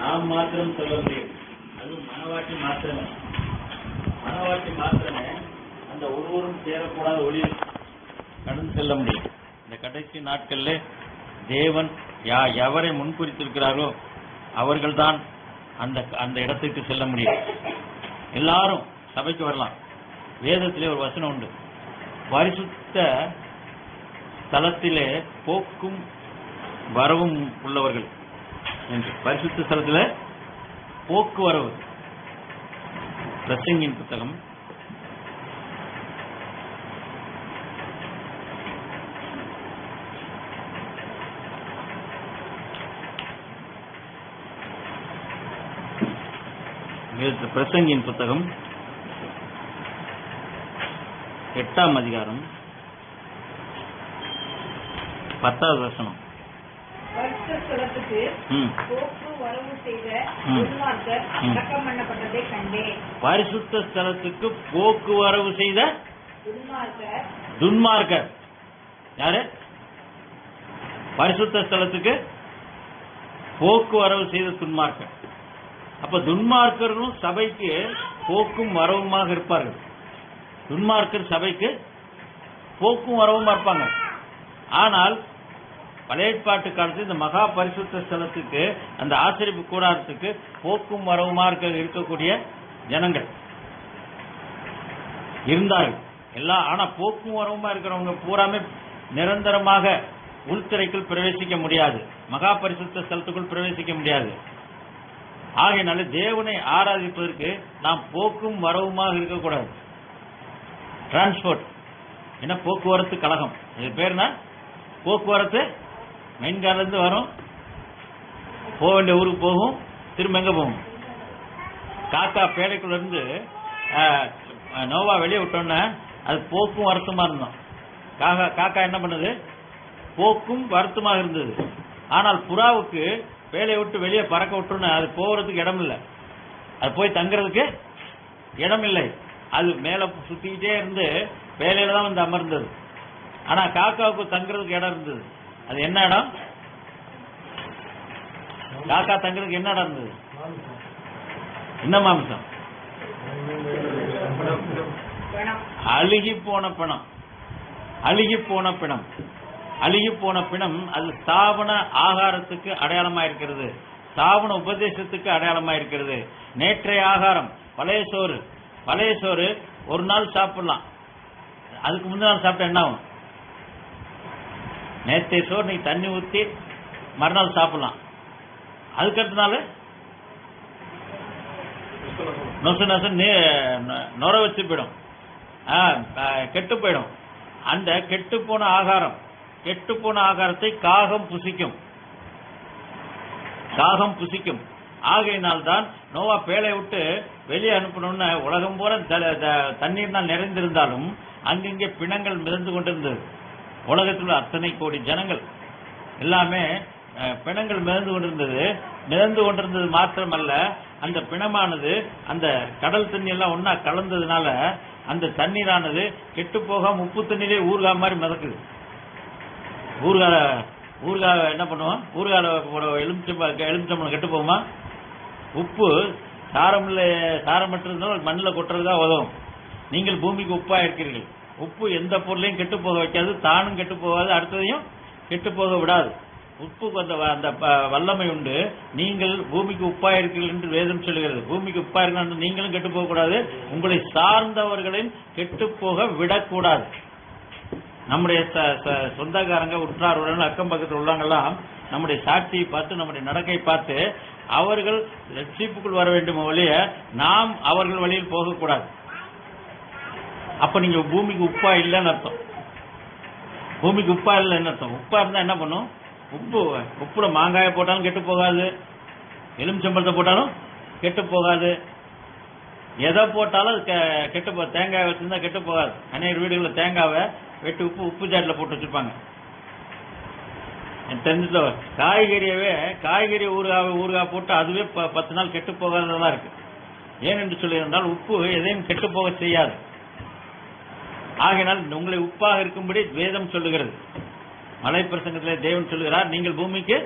நாம் மாத்திரம் சொல்ல முடியும். அது மனவாட்டி மாத்திரமே. மனவாட்டி மாத்திரமே அந்த ஒருவரும் சேரக்கூடாத ஒளியில் கடந்து செல்ல முடியும். இந்த கடைசி நாட்களில் தேவன் எவரை முன்குறித்திருக்கிறாரோ அவர்கள்தான் அந்த இடத்துக்கு செல்ல முடியும். எல்லாரும் சபைக்கு வரலாம். வேதத்திலே ஒரு வசனம் உண்டு, பரிசுத்த ஸ்தலத்திலே போக்கும் வரவும் உள்ளவர்கள் என்று. பரிசுத்த ஸ்தலத்திலே போக்குவரவு. பிரசங்கின் புத்தகம் 8ஆம் அதிகாரம் 10வது வசனம். பரிசுத்த ஸ்தலத்துக்கு போக்கு வரவு செய்த துன்மார்க்கர் அடக்கம் பண்ணப்பட்டதை கண்டேன். பரிசுத்த ஸ்தலத்துக்கு போக்குவரவு செய்த துன்மார்க்கர் யாரு? பரிசுத்த ஸ்தலத்துக்கு போக்குவரவு செய்த துன்மார்க்கர். அப்ப துன்மார்க்கர்களும் சபைக்கு போக்கும் வரவுமாக இருப்பார்கள். துன்மார்க்கர் சபைக்கு போக்கும் வரவுமா இருப்பாங்க. ஆனால் பழைய ஏற்பாட்டு காலத்தில் இந்த மகா பரிசுத்த ஸ்தலத்துக்கு, அந்த ஆசரிப்பு கூடாரத்துக்கு போக்கும் வரவுமா இருக்கக்கூடிய ஜனங்கள் இருந்தார்கள் எல்லாம். ஆனா போக்கும் வரவுமா இருக்கிறவங்க பூராமே நிரந்தரமாக உள்துறைக்குள் பிரவேசிக்க முடியாது, மகா பரிசுத்த ஸ்தலத்துக்குள் பிரவேசிக்க முடியாது. ஆகையினால தேவனை ஆராதிப்பதற்கு நாம் போக்கும் வரவுமாக இருக்கக்கூடாது. டிரான்ஸ்போர்ட் என்ன, போக்குவரத்து கழகம், இது பேருனா போக்குவரத்து. மெயின்கார்ல இருந்து வரும், போக வேண்டிய ஊருக்கு போகும், திரும்ப எங்க போகும்? காக்கா பேடைக்குள்ள இருந்து நோவா வெளியே விட்டோன்னா அது போக்கும் வருத்தமா இருந்தோம். காக்கா என்ன பண்ணுது? போக்கும் வருத்தமாக இருந்தது. ஆனால் புறாவுக்கு வேலையை விட்டு வெளியே பறக்க விட்டோன்னு அது போகிறதுக்கு இடம் இல்லை, அது போய் தங்குறதுக்கு இடம் இல்லை. அது மேல சுத்திக்கிட்டே இருந்து வேலையில தான் வந்து அமர்ந்தது. ஆனா காக்காவுக்கு தங்குறதுக்கு இடம் இருந்தது. அது என்ன இடம்? காக்கா தங்குறதுக்கு என்ன இடம் இருந்தது? என்ன மாம்சம்? அழுகி போன பிணம். அழுகி போன பிணம். அழுகி போன பிணம் அது ஸ்தாபன ஆகாரத்துக்கு அடையாளமா இருக்கிறது, ஸ்தாபன உபதேசத்துக்கு அடையாளமா இருக்கிறது. நேற்றைய ஆகாரம் பழைய சோறு. பழைய சோறு ஒரு நாள் சாப்பிடலாம், அதுக்கு முந்தின நாள் சாப்பிட்டா என்ன ஆகும்? நேற்றைய சோறு நீ தண்ணி ஊற்றி மறுநாள் சாப்பிடலாம், அதுக்கடுத்த நாள் நொசு நொசு நுர வச்சு போயிடும், கெட்டு போயிடும். அந்த கெட்டு போன ஆகாரம், கெட்டு போன ஆகாரத்தை காகம் புசிக்கும். காகம் புசிக்கும். ஆகையினால்தான் நோவா பேழை விட்டு வெளியே அனுப்பணும்னு உலகம் போல தண்ணீர் தான் நிறைந்திருந்தாலும் அங்கங்கே பிணங்கள் மிதந்து கொண்டிருந்தது. உலகத்தில் அத்தனை கோடி ஜனங்கள் எல்லாமே பிணங்கள் மிதந்து கொண்டிருந்தது. மிதந்து கொண்டிருந்தது மாத்திரமல்ல, அந்த பிணமானது அந்த கடல் தண்ணி எல்லாம் ஒன்னா கலந்ததுனால அந்த தண்ணீரானது கெட்டு போகாம உப்பு தண்ணீரே ஊறுகாய் மாதிரி மிதக்குது. ஊறுகாய் என்ன பண்ணுவோம்? ஊறுகாய் எலுமிச்சம்பழம் கெட்டு போகுமா? உப்பு சாரமற்றது மண்ணில் கொட்டுறதுதான் உதவும். நீங்கள் பூமிக்கு உப்பா இருக்கிறீர்கள். உப்பு எந்த பொருளையும் கெட்டு போக வைக்காது, தானும் கெட்டு போகாது, அடுத்ததையும் கெட்டு போக விடாது. உப்புக்கு அந்த வல்லமை உண்டு. நீங்கள் பூமிக்கு உப்பா இருக்கிறீர்கள் என்று வேதம் சொல்லுகிறது. பூமிக்கு உப்பா இருக்கிற நீங்களும் கெட்டு போக கூடாது, உங்களை சார்ந்தவர்களையும் கெட்டு போக விடக்கூடாது. நம்முடைய சொந்தக்காரங்க, உற்றாருடன், அக்கம் பக்கத்தில் உள்ளவங்கெல்லாம் நம்முடைய சாட்சியை பார்த்து, நம்முடைய நடக்கை பார்த்து அவர்கள் ரட்சிப்புக்குள் வர வேண்டும் ஒழிய நாம் அவர்கள் வழியில் போகக்கூடாது. அப்ப நீங்க பூமிக்கு உப்பா இல்லைன்னு அர்த்தம். பூமிக்கு உப்பா இல்லைன்னு அர்த்தம். உப்பா இருந்தா என்ன பண்ணும்? உப்புல மாங்காயை போட்டாலும் கெட்டு போகாது, எலுமிச்சம்பழத்தை போட்டாலும் கெட்டு போகாது, எதை போட்டாலும் கெட்டு தேங்காய் வச்சிருந்தா கெட்டு போகாது. அநேக வீடுகளில் தேங்காவை வெட்டி உப்பு ஜாட்டில் போட்டு வச்சிருப்பாங்க. தெரிஞ்ச காய்கறி ஊறுகாய் போட்டு அதுவே 10 நாள் கெட்டு போகாததான் இருக்கு. ஏனென்று சொல்லியிருந்தால் உப்பு எதையும் கெட்டு போக செய்யாது. ஆகையினால் உங்களை உப்பாக இருக்கும்படி வேதம் சொல்லுகிறது. மலை பிரசங்கத்திலே தேவன் சொல்கிறார், நீங்கள் பூமிக்கு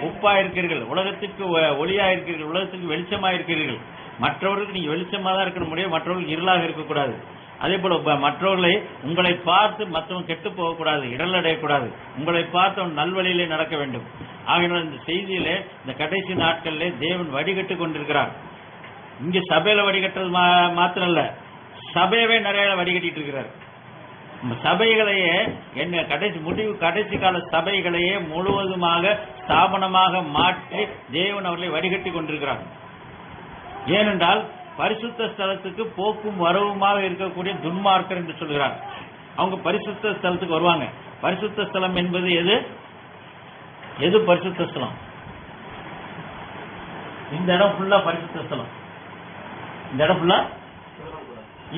உப்பா இருக்கிறீர்கள், உலகத்திற்கு ஒளியா இருக்கிறீர்கள், உலகத்துக்கு வெளிச்சமா இருக்கிறீர்கள். மற்றவர்களுக்கு நீங்க வெளிச்சமா தான் இருக்க முடியும், மற்றவர்களுக்கு இருளாக இருக்கக்கூடாது. அதே போல மற்றவர்களை உங்களை பார்த்து மற்றவன் கெட்டு போகக்கூடாது, இடல் அடையக்கூடாது. உங்களை பார்த்து அவன் நல்வழியிலே நடக்க வேண்டும். ஆகினால் இந்த செய்தியிலே இந்த கடைசி நாட்களிலே தேவன் வடிகட்டு கொண்டிருக்கிறார். இங்க சபையில வடிகட்டுறது மாத்திரம் இல்ல, சபையவே நிறைய வடிகட்டிட்டு இருக்கிறார். சபைகளையே என்ன கடைசி கால சபைகளையே முழுவதுமாக ஸ்தாபனமாக மாற்றி தேவன் அவர்களை வடிகட்டி கொண்டிருக்கிறார். ஏனென்றால் பரிசுத்த ஸ்தலத்துக்கு போக்கும் வரவுமாக இருக்கக்கூடிய துன்மார்க்கர் என்று சொல்கிறார். அவங்க பரிசுத்த ஸ்தலத்துக்கு வருவாங்க. பரிசுத்த ஸ்தலம் என்பது எது? எது பரிசுத்த ஸ்தலம்? இந்த இடம் ஃபுல்லா பரிசுத்த ஸ்தலம். இந்த இடம் ஃபுல்லா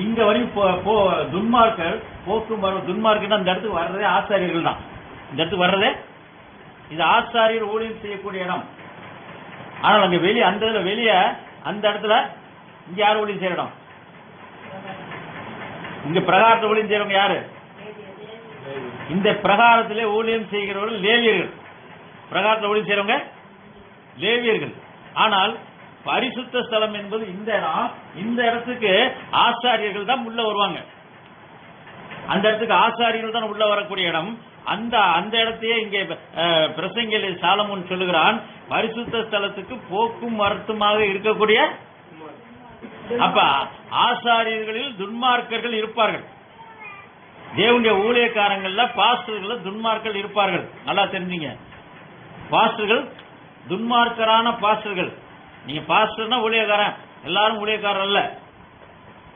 இங்க வரைக்கும் துன்மார்க்கர் போக்கும் வரவு. துன்மார்க்கர் அந்த இடத்துக்கு வர்றதே ஆசாரியர்கள் தான். இந்த இடத்துக்கு வர்றதே இது ஆசாரியர் ஊழியம் செய்யக்கூடிய இடம். ஆனால் அங்க வெளியே அந்த இடத்துல இங்க யார் ஊழியம் செய்யற இடம்? இங்க பிரகாரத்தில் ஊழியம் செய்யறவங்க யாரு? இந்த பிரகாரத்திலே ஊழியம் செய்கிறவர்கள் லேவியர்கள். பிரகாரத்தில் ஊழியம் செய்யறவங்க லேவியர்கள். ஆனால் பரிசுத்த ஸ்தலம் என்பது இந்த இடம். இந்த இடத்துக்கு ஆசாரியர்கள் தான் உள்ள வருவாங்க. அந்த இடத்துக்கு ஆசாரியர்கள் தான் உள்ள வரக்கூடிய இடம். அந்த இடத்தையே இங்கே பிரசங்கில் சாலமோன் சொல்லுகிறான், பரிசுத்த ஸ்தலத்துக்கு போக்கும் வரத்துமாக இருக்கக்கூடிய. அப்ப ஆசாரியர்களில் துன்மார்க்கர்கள் இருப்பார்கள். தேவனுடைய ஊழியக்காரங்கள்ல பாஸ்டர்கள் துன்மார்க்கர்கள் இருப்பார்கள். நல்லா தெரிஞ்சுங்க, பாஸ்டர்கள் துன்மார்க்கரான பாஸ்டர்கள். நீங்க பாஸ்டர்னா ஊழியக்காரன், எல்லாரும் ஊழியக்காரர் அல்ல.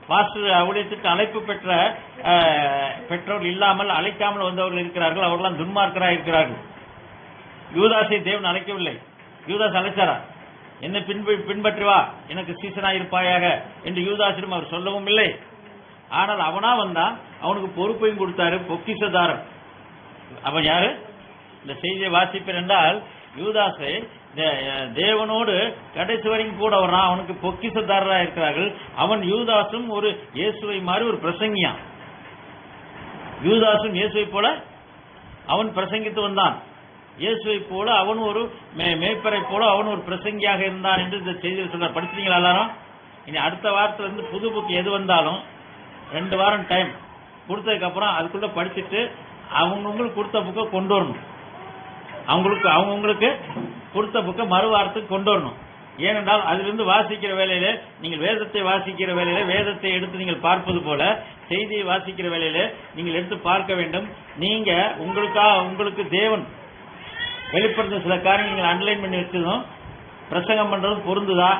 பாஸ்டர் ஊழியத்துக்கு அழைப்பு பெற்ற பெற்றோர்கள் இல்லாமல் அழைக்காமல் வந்தவர்கள் இருக்கிறார்கள். அவர்களாம் துன்மார்க்கராக இருக்கிறார்கள். யூதாசை தேவன் அழைக்கவில்லை. யூதாஸ் அழைச்சாரா? என்னை பின்பற்றி வா, எனக்கு சீசனா இருப்பாயாக என்று யூதாசிடம் அவர் சொல்லவும் இல்லை. ஆனால் அவனா வந்தான், அவனுக்கு பொறுப்பையும் கொடுத்தாரு, பொக்கிஷதாரன். அவன் யாரு? இந்த செய்தியை வாசிப்பேன் என்றால் யூதாசை தேவனோடு கடைசி வரைக்கும் கூட வர்றான். அவனுக்கு பொக்கிஷதாரராக இருக்கிறார்கள். அவன் யூதாசும் ஒரு இயேசுவை மாதிரி ஒரு பிரசங்கியான். யூதாசும் இயேசுவை போல அவன் பிரசங்கித்து வந்தான். இயேசுவை போல அவன் ஒரு மேய்ப்பரை போல அவன் ஒரு பிரசங்கியாக இருந்தான் என்று இந்த செய்தியில் சொல்றார். படிச்சீங்களா எல்லாரும்? இனி அடுத்த வாரத்துல இருந்து புது புக் எது வந்தாலும் 2 வாரம் டைம் கொடுத்ததுக்கு அப்புறம் அதுக்குள்ள படிச்சுட்டு அவங்களுக்கு கொடுத்த புக்கை கொண்டு வரணும். அவங்களுக்கு கொடுத்த புக்கை மறு வாரத்துக்கு கொண்டு வரணும். ஏனென்றால் அதிலிருந்து வாசிக்கிற வேலையில நீங்கள் வேதத்தை வாசிக்கிற வேலையில வேதத்தை எடுத்து நீங்கள் பார்ப்பது போல செய்தியை வாசிக்கிற வேலையில நீங்கள் எடுத்து பார்க்க வேண்டும். நீங்க உங்களுக்கு தேவன் வெளிப்படுத்த சில காரியங்கள் நீங்கள் அண்டர்லைன் பண்ணி வச்சதும் பிரசங்கம் பண்றதும் பொருந்துதா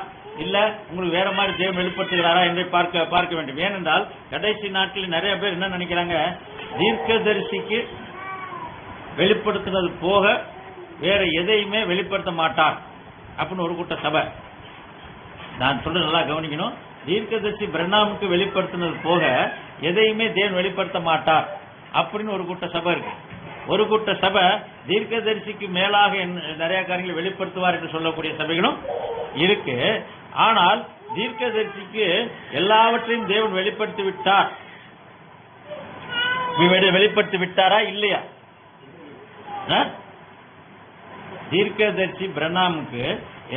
இல்ல உங்களுக்கு வேற மாதிரி தேவன் வெளிப்படுத்துகிறாரா என்று பார்க்க வேண்டும். ஏனென்றால் கடைசி நாட்களில் நிறைய பேர் என்ன நினைக்கிறாங்க, தீர்க்கதரிசிக்கு வெளிப்படுத்தினது போக வேற எதையுமே வெளிப்படுத்த மாட்டார் அப்படின்னு ஒரு கூட்ட சபை. நான் சொல்றது நல்லா கவனிக்கணும். தீர்க்கதரிசி பிரணாமுக்கு வெளிப்படுத்தினது போக எதையுமே தேவன் வெளிப்படுத்த மாட்டார் அப்படின்னு ஒரு கூட்ட சபை இருக்கு. ஒரு கூட்ட சபை தீர்க்கதரிசிக்கு மேலாக நிறைய காரியங்களை வெளிப்படுத்துவார் என்று சொல்லக்கூடிய சபைகளும் இருக்கு. ஆனால் தீர்க்கதரிசிக்கு எல்லாவற்றையும் தேவன் வெளிப்படுத்தி விட்டார். வெளிப்படுத்தி விட்டாரா இல்லையா? தீர்க்கதரிசி பிரணாமுக்கு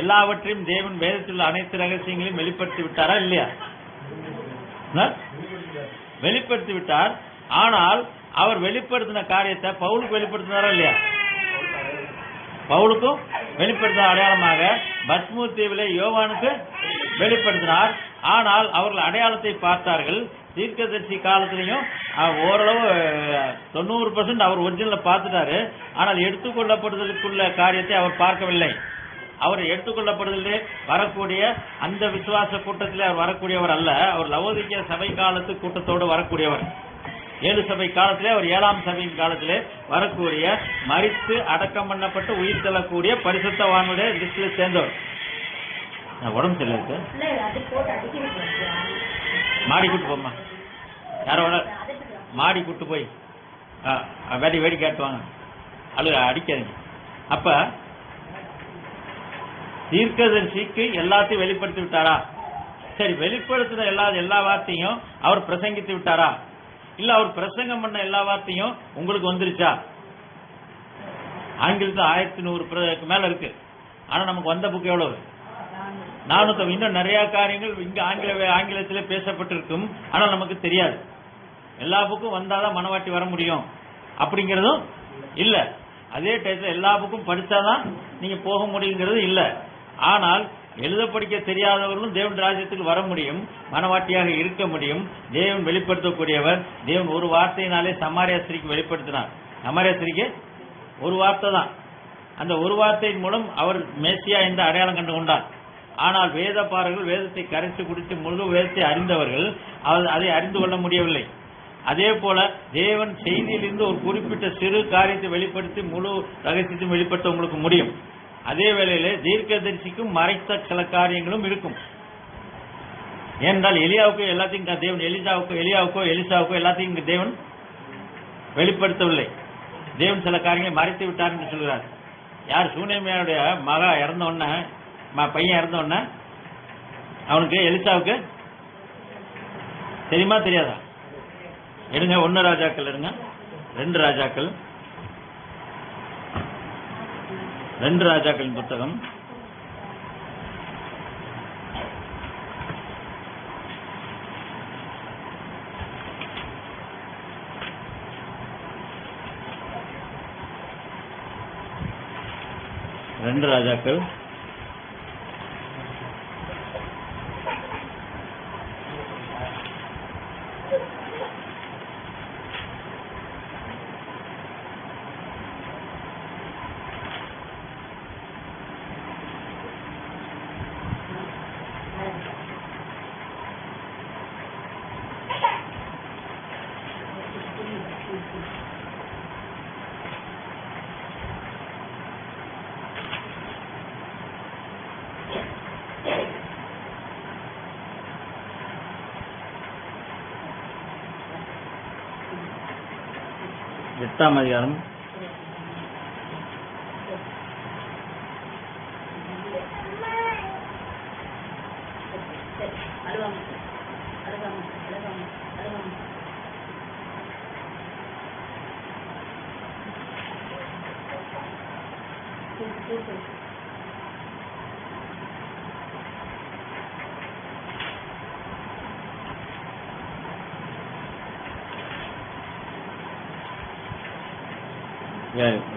எல்லாவற்றையும் தேவன் வேதத்தில் அனைத்து ரகசியங்களையும் வெளிப்படுத்தி விட்டாரா இல்லையா? வெளிப்படுத்தி விட்டார். ஆனால் அவர் வெளிப்படுத்தின காரியத்தை பவுலுக்கு வெளிப்படுத்தினாரா இல்லையா? பவுலுக்கும் வெளிப்படுத்தின அடையாளமாக பத்மு தீவிலே யோவானுக்கு வெளிப்படுத்தினார். ஆனால் அவர்கள் அடையாளத்தை பார்த்தார்கள். தீர்க்கதரிசி காலத்திலையும் ஓரளவு 90% அவர் ஒரிஜினல பார்த்துட்டாரு. ஆனால் எடுத்துக்கொள்ளப்படுதலுக்குள்ள காரியத்தை அவர் பார்க்கவில்லை. அவர் எடுத்துக்கொள்ளப்படுதலே வரக்கூடிய அந்த விசுவாச கூட்டத்திலே அவர் வரக்கூடியவர் அல்ல. அவர் லவோதிக்கேய சபை காலத்து கூட்டத்தோடு வரக்கூடியவர். 7 சபை காலத்திலே அவர் 7ஆம் சபையின் காலத்திலே வரக்கூடிய மரித்து அடக்கம் பண்ணப்பட்டு உயிர் செல்லக்கூடிய பரிசுத்தவானுடைய லிஸ்ட்ல சேர்ந்தவர். உடம்பு சரியில்லை, மாடி கூட்டு போமா, யாரோட மாடி கூட்டு போய் வேடி கேட்டுவாங்க, அடிக்காதீங்க. அப்ப தீர்க்கதரிசிக்கு எல்லாத்தையும் வெளிப்படுத்தி விட்டாரா? சரி, வெளிப்படுத்தின எல்லா வார்த்தையும் அவர் பிரசங்கித்து விட்டாரா? இல்ல அவர் பிரசங்கம் பண்ண எல்லா வார்த்தையும் உங்களுக்கு வந்துருச்சா? ஆங்கிலத்தில் 1100 மேல இருக்கு. ஆனா நமக்கு வந்த புக் எவ்வளவு? 400. இன்னும் நிறைய காரியங்கள் இங்க ஆங்கிலத்திலே பேசப்பட்டிருக்கும், ஆனால் நமக்கு தெரியாது. எல்லா புக்கும் வந்தாதான் மனவாட்டி வர முடியும் அப்படிங்கறதும் இல்ல. அதே டயத்துல எல்லா புக்கும் படிச்சாதான் நீங்க போக முடியுங்கிறது இல்ல. ஆனால் எழுத படிக்க தெரியாதவர்களும் தேவன் ராஜ்யத்துக்கு வர முடியும், மனவாட்டியாக இருக்க முடியும். தேவன் வெளிப்படுத்தக்கூடியவர். தேவன் ஒரு வார்த்தையினாலே சமாரியா ஸ்திரீக்கு வெளிப்படுத்தினார். சமாரியா ஸ்திரீக்கு ஒரு வார்த்தை தான். அந்த ஒரு வார்த்தையின் மூலம் அவர் மேசியா என்று அடையாளம் கண்டு கொண்டார். ஆனால் வேதபாரர்கள் வேதத்தை கரைத்து குடித்து முழு வேதத்தை அறிந்தவர்கள் அதை அறிந்து கொள்ள முடியவில்லை. அதே போல தேவன் செய்தியிலிருந்து ஒரு குறிப்பிட்ட சிறு காரியத்தை வெளிப்படுத்தி முழு ரகசியத்தையும் வெளிப்படுத்த உங்களுக்கு முடியும். அதே வேளையில தீர்க்கதரிசிக்கும் மறைத்த சில காரியங்களும் இருக்கும். ஏனென்றால் எலியாவுக்கு எல்லாத்தையும் தேவன் எலியாவுக்கோ எலிசாவுக்கோ எல்லாத்தையும் தேவன் வெளிப்படுத்தவில்லை. தேவன் சில காரியங்களை மறைத்து விட்டார் என்று சொல்கிறார். யார்? சூனேமியாருடைய மகா இறந்த உடனே, பையன் இறந்த உடனே அவனுக்கு எலிசாவுக்கு தெரியுமா தெரியாதா? எடுங்க 1 ராஜாக்கள் எடுங்க, 2 ராஜாக்கள், 2 ராஜாக்களின் புத்தகம் 2 ராஜாக்கள் 8ஆம் அதிகாரம்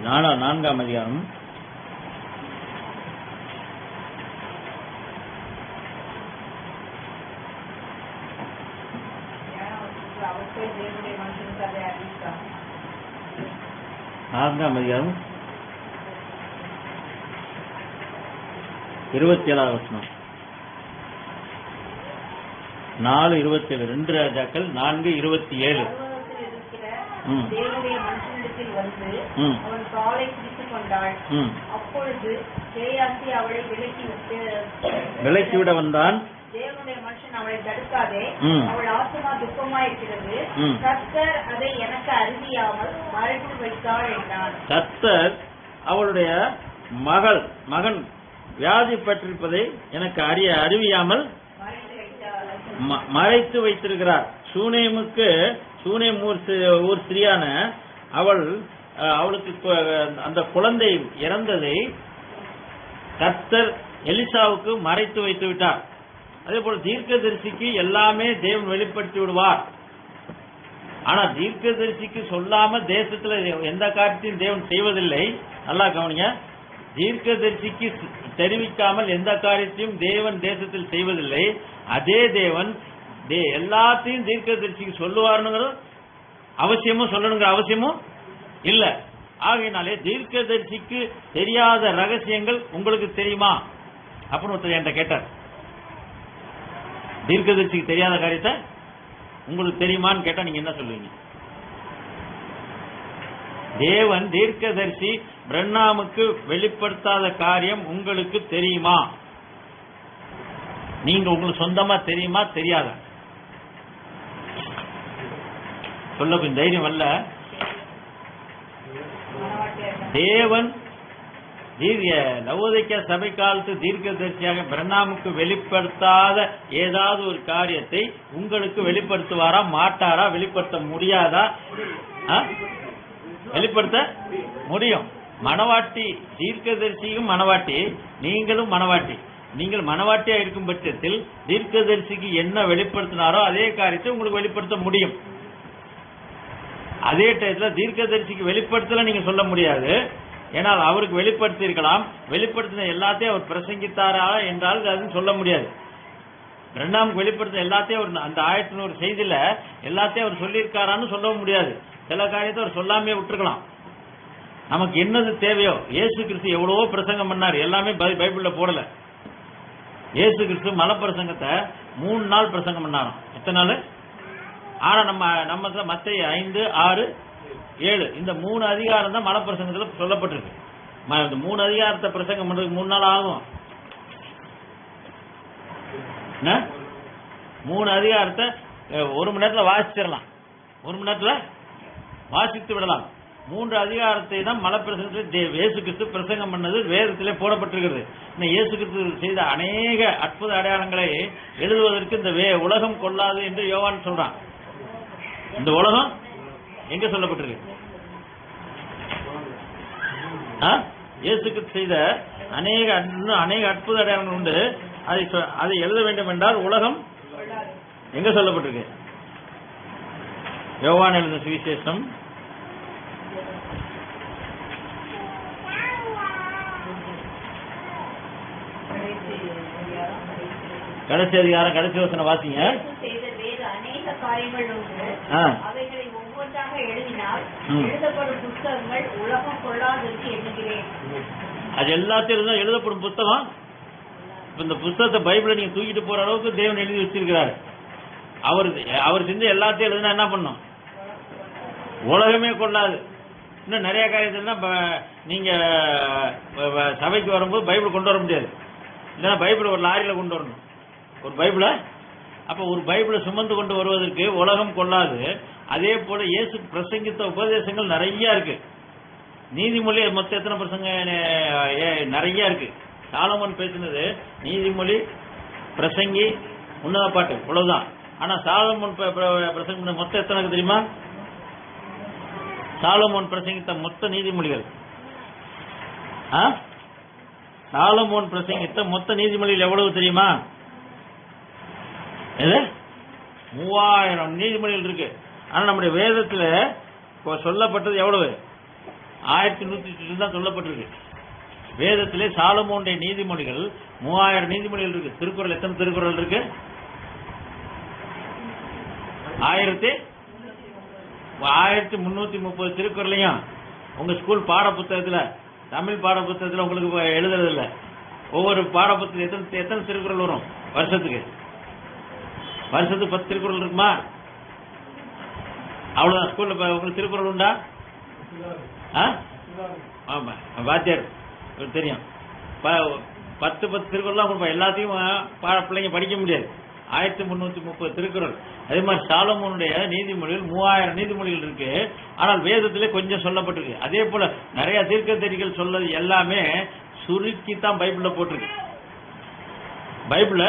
4ஆம் அதிகாரம் 4ஆம் அதிகாரம் 27ஆவது வசனம். 4:27 2 ராஜாக்கள் 4:27. தேவனுடைய மனுஷனிடத்தில் வந்து அவன் காலை பிடித்துக் கொண்டாள். அப்பொழுது கேயாசி அவளை விலக்கிவிட வந்தான். தேவனுடைய மனுஷன் அவளை தடுக்காதே, அவள் ஆத்துமா துக்கமாயிருக்கிறது, கர்த்தர் அதை எனக்கு அறிவியாமல் மறைத்து வைத்தாள் என்றான். கர்த்தர் அவளுடைய மகன் வியாதி பற்றிருப்பதை எனக்கு அறிவியாமல் மறைத்து வைத்திருக்கிறார். சூனேம் ஊர் ஸ்திரியான அவளுக்கு அந்த குழந்தை இறந்ததை கர்த்தர் எலிசாவுக்கு மறைத்து வைத்து விட்டார். அதே போல தீர்க்கதரிசிக்கு எல்லாமே தேவன் வெளிப்படுத்தி விடுவார். ஆனா தீர்க்கதரிசிக்கு சொல்லாம தேசத்துல எந்த காரியத்தையும் தேவன் செய்வதில்லை. நல்லா கவனிங்க. தீர்க்கதரிசிக்கு தெரிவிக்காமல் எந்த காரியத்தையும் தேவன் தேசத்தில் செய்வதில்லை. அதே தேவன் எல்லாத்தையும் தீர்க்கதரிசிக்கு சொல்லுவாருங்கிற அவசியமும் சொல்லணுங்கிற அவசியமும் இல்ல. ஆகையினாலே தீர்க்கதரிசிக்கு தெரியாத ரகசியங்கள் உங்களுக்கு தெரியுமா அப்படின்னு ஒருத்தர் என்கிட்ட கேட்டார். தீர்க்கதரிசிக்கு தெரியாத காரியத்தை உங்களுக்கு தெரியுமான்னு கேட்டா நீங்க என்ன சொல்லுவீங்க? தேவன் தீர்க்கதரிசி பிரண்ணாமுக்கு வெளிப்படுத்தாத காரியம் உங்களுக்கு தெரியுமா? நீங்க உங்களுக்கு சொந்தமா தெரியுமா தெரியாத? சொல்ல கொஞ்சம் தைரியம் அல்ல. தேவன் லவோதிக்கா சபை காலத்து தீர்க்கதரிசியாக பிரண்ணாமுக்கு வெளிப்படுத்தாத ஏதாவது ஒரு காரியத்தை உங்களுக்கு வெளிப்படுத்துவாரா மாட்டாரா? வெளிப்படுத்த முடியாதா? வெளிப்படுத்த முடியும். மணவாட்டி, தீர்க்கதரிசியும் மணவாட்டி, நீங்களும் மணவாட்டி. நீங்கள் மணவாட்டியா இருக்கும் பட்சத்தில் தீர்க்கதரிசிக்கு என்ன வெளிப்படுத்தினாரோ அதே காரியத்தை உங்களுக்கு வெளிப்படுத்த முடியும். அதே டயத்துல தீர்க்கதரிசிக்கு வெளிப்படுத்தல நீங்க சொல்ல முடியாது. ஏனால் அவருக்கு வெளிப்படுத்தி இருக்கலாம். வெளிப்படுத்தின எல்லாத்தையும் அவர் பிரசங்கித்தாரா என்றால் அது சொல்ல முடியாது. இரண்டாம் வெளிப்படுத்தின எல்லாத்தையும் அவர் அந்த 1100 செய்தியில எல்லாத்தையும் அவர் சொல்லியிருக்காரான்னு சொல்லவும் முடியாது. சில காரியத்தை அவர் சொல்லாமே விட்டுருக்கலாம். நமக்கு என்னது தேவையோ, இயேசு கிறிஸ்து எவ்வளவோ பிரசங்கம் பண்ணார், எல்லாமே பைபிள்ல போடல. இயேசு கிறிஸ்து மலை பிரசங்கத்தை 3 நாள் பிரசங்கம் பண்ணாராம். எத்தனை நாள்? ஆனா நம்ம மத்தேயு 5, 6, 7 இந்த 3 அதிகாரம் தான் மலை பிரசங்கத்துல சொல்லப்பட்டிருக்கு. இந்த 3 அதிகாரத்தை பிரசங்கம் பண்றதுக்கு 3 நாள் ஆகும். 3 அதிகாரத்தை 1 மணி நேரத்துல வாசிச்சிடலாம், 1 மணி நேரத்துல வாசித்து விடலாம். 3 அதிகாரத்தை தான் மலை பிரசங்கத்தில் இயேசு கிறிஸ்து பிரசங்கம் பண்ணது வேதத்திலே போடப்பட்டிருக்கிறது. இயேசு கிறிஸ்து செய்த அநேக அற்புத அடையாளங்களை எழுதுவதற்கு இந்த உலகம் கொள்ளாது என்று யோவான் சொல்றான். இந்த உலகம் எங்க சொல்லப்பட்டிருக்கு? இயேசு கிறிஸ்து செய்த அநேக அற்புத அடையாளங்கள் உண்டு. அதை எழுத வேண்டும் என்றால் உலகம் எங்க சொல்லப்பட்டிருக்கு? யோவான் எழுதின சுவிசேஷம் கடைசி அதிகாரம் கடைசி வசனம் வாசிங்க. அது எல்லாத்தையும் எழுதப்படும் புத்தகம். இந்த புத்தகத்தை பைபிளை நீங்க தூக்கிட்டு போற அளவுக்கு தேவன் எழுதி வச்சிருக்கிறார். அவர் செஞ்ச எல்லாத்தையும் எழுதுனா என்ன பண்ணும்? உலகமே கொள்ளாது. இன்னும் நிறைய காரியத்துல நீங்க சபைக்கு வரும்போது பைபிள் கொண்டு வர முடியாது. இல்லைன்னா பைபிள் ஒரு லாரியில கொண்டு வரணும். ஒரு பைபிளை அப்ப ஒரு பைபிளை சுமந்து கொண்டு வருவதற்கு உலகம் கொள்ளாது. அதே போல இயேசு பிரசங்கித்த உபதேசங்கள் நிறைய இருக்கு. நீதிமொழி மொத்தம் எத்தனை பிரசங்க நிறைய இருக்கு. சாலமோன் பேசினது நீதிமொழி, பிரசங்கி, உன்னத பாட்டு, இவ்வளவுதான். ஆனா சாலமோன் பிரசங்க மொத்தம் எத்தனை தெரியுமா? சாலமோன் பிரசங்கித்த மொத்த நீதிமொழிகள், சாலமோன் பிரசங்கித்த மொத்த நீதிமொழிகள் எவ்வளவு தெரியுமா? 3000 நீதிமொழிகள் இருக்கு. ஆனா நம்முடைய வேதத்துல சொல்லப்பட்டது எவ்வளவு? 1108 தான் சொல்லப்பட்டிருக்கு. வேதத்திலே சாலமோனுடைய நீதிமொழிகள் 3000 நீதிமொழிகள் இருக்கு. திருக்குறள் எத்தனை திருக்குறள் இருக்கு? 1330 திருக்குறளையும் உங்க ஸ்கூல் பாட புத்தகத்துல, தமிழ் பாட புத்தகத்துல உங்களுக்கு எழுதுறது இல்ல. ஒவ்வொரு பாட புத்தகத்துல எத்தனை திருக்குறள் வரும் வருஷத்துக்கு? 10 திருக்குறள் இருக்குமா? அவ்வளவுதான். ஸ்கூல்ல உங்களுக்கு திருக்குறள் உண்டா? ஆமா, வாத்தியார் தெரியும். 10 திருக்குறள் கொடுப்போம். எல்லாத்தையும் பிள்ளைங்க படிக்க முடியாது. 1330 திருக்குறள். அதே மாதிரி சாலமோனுடைய நீதிமொழிகள் 3000 நீதிமொழிகள் இருக்கு. ஆனால் வேதத்திலே கொஞ்சம் சொல்லப்பட்டிருக்கு. அதே போல நிறைய தீர்க்கதரிசிகள் சொல்லது எல்லாமே சுருக்கி தான் பைபிள்ல போட்டிருக்கு. பைபிள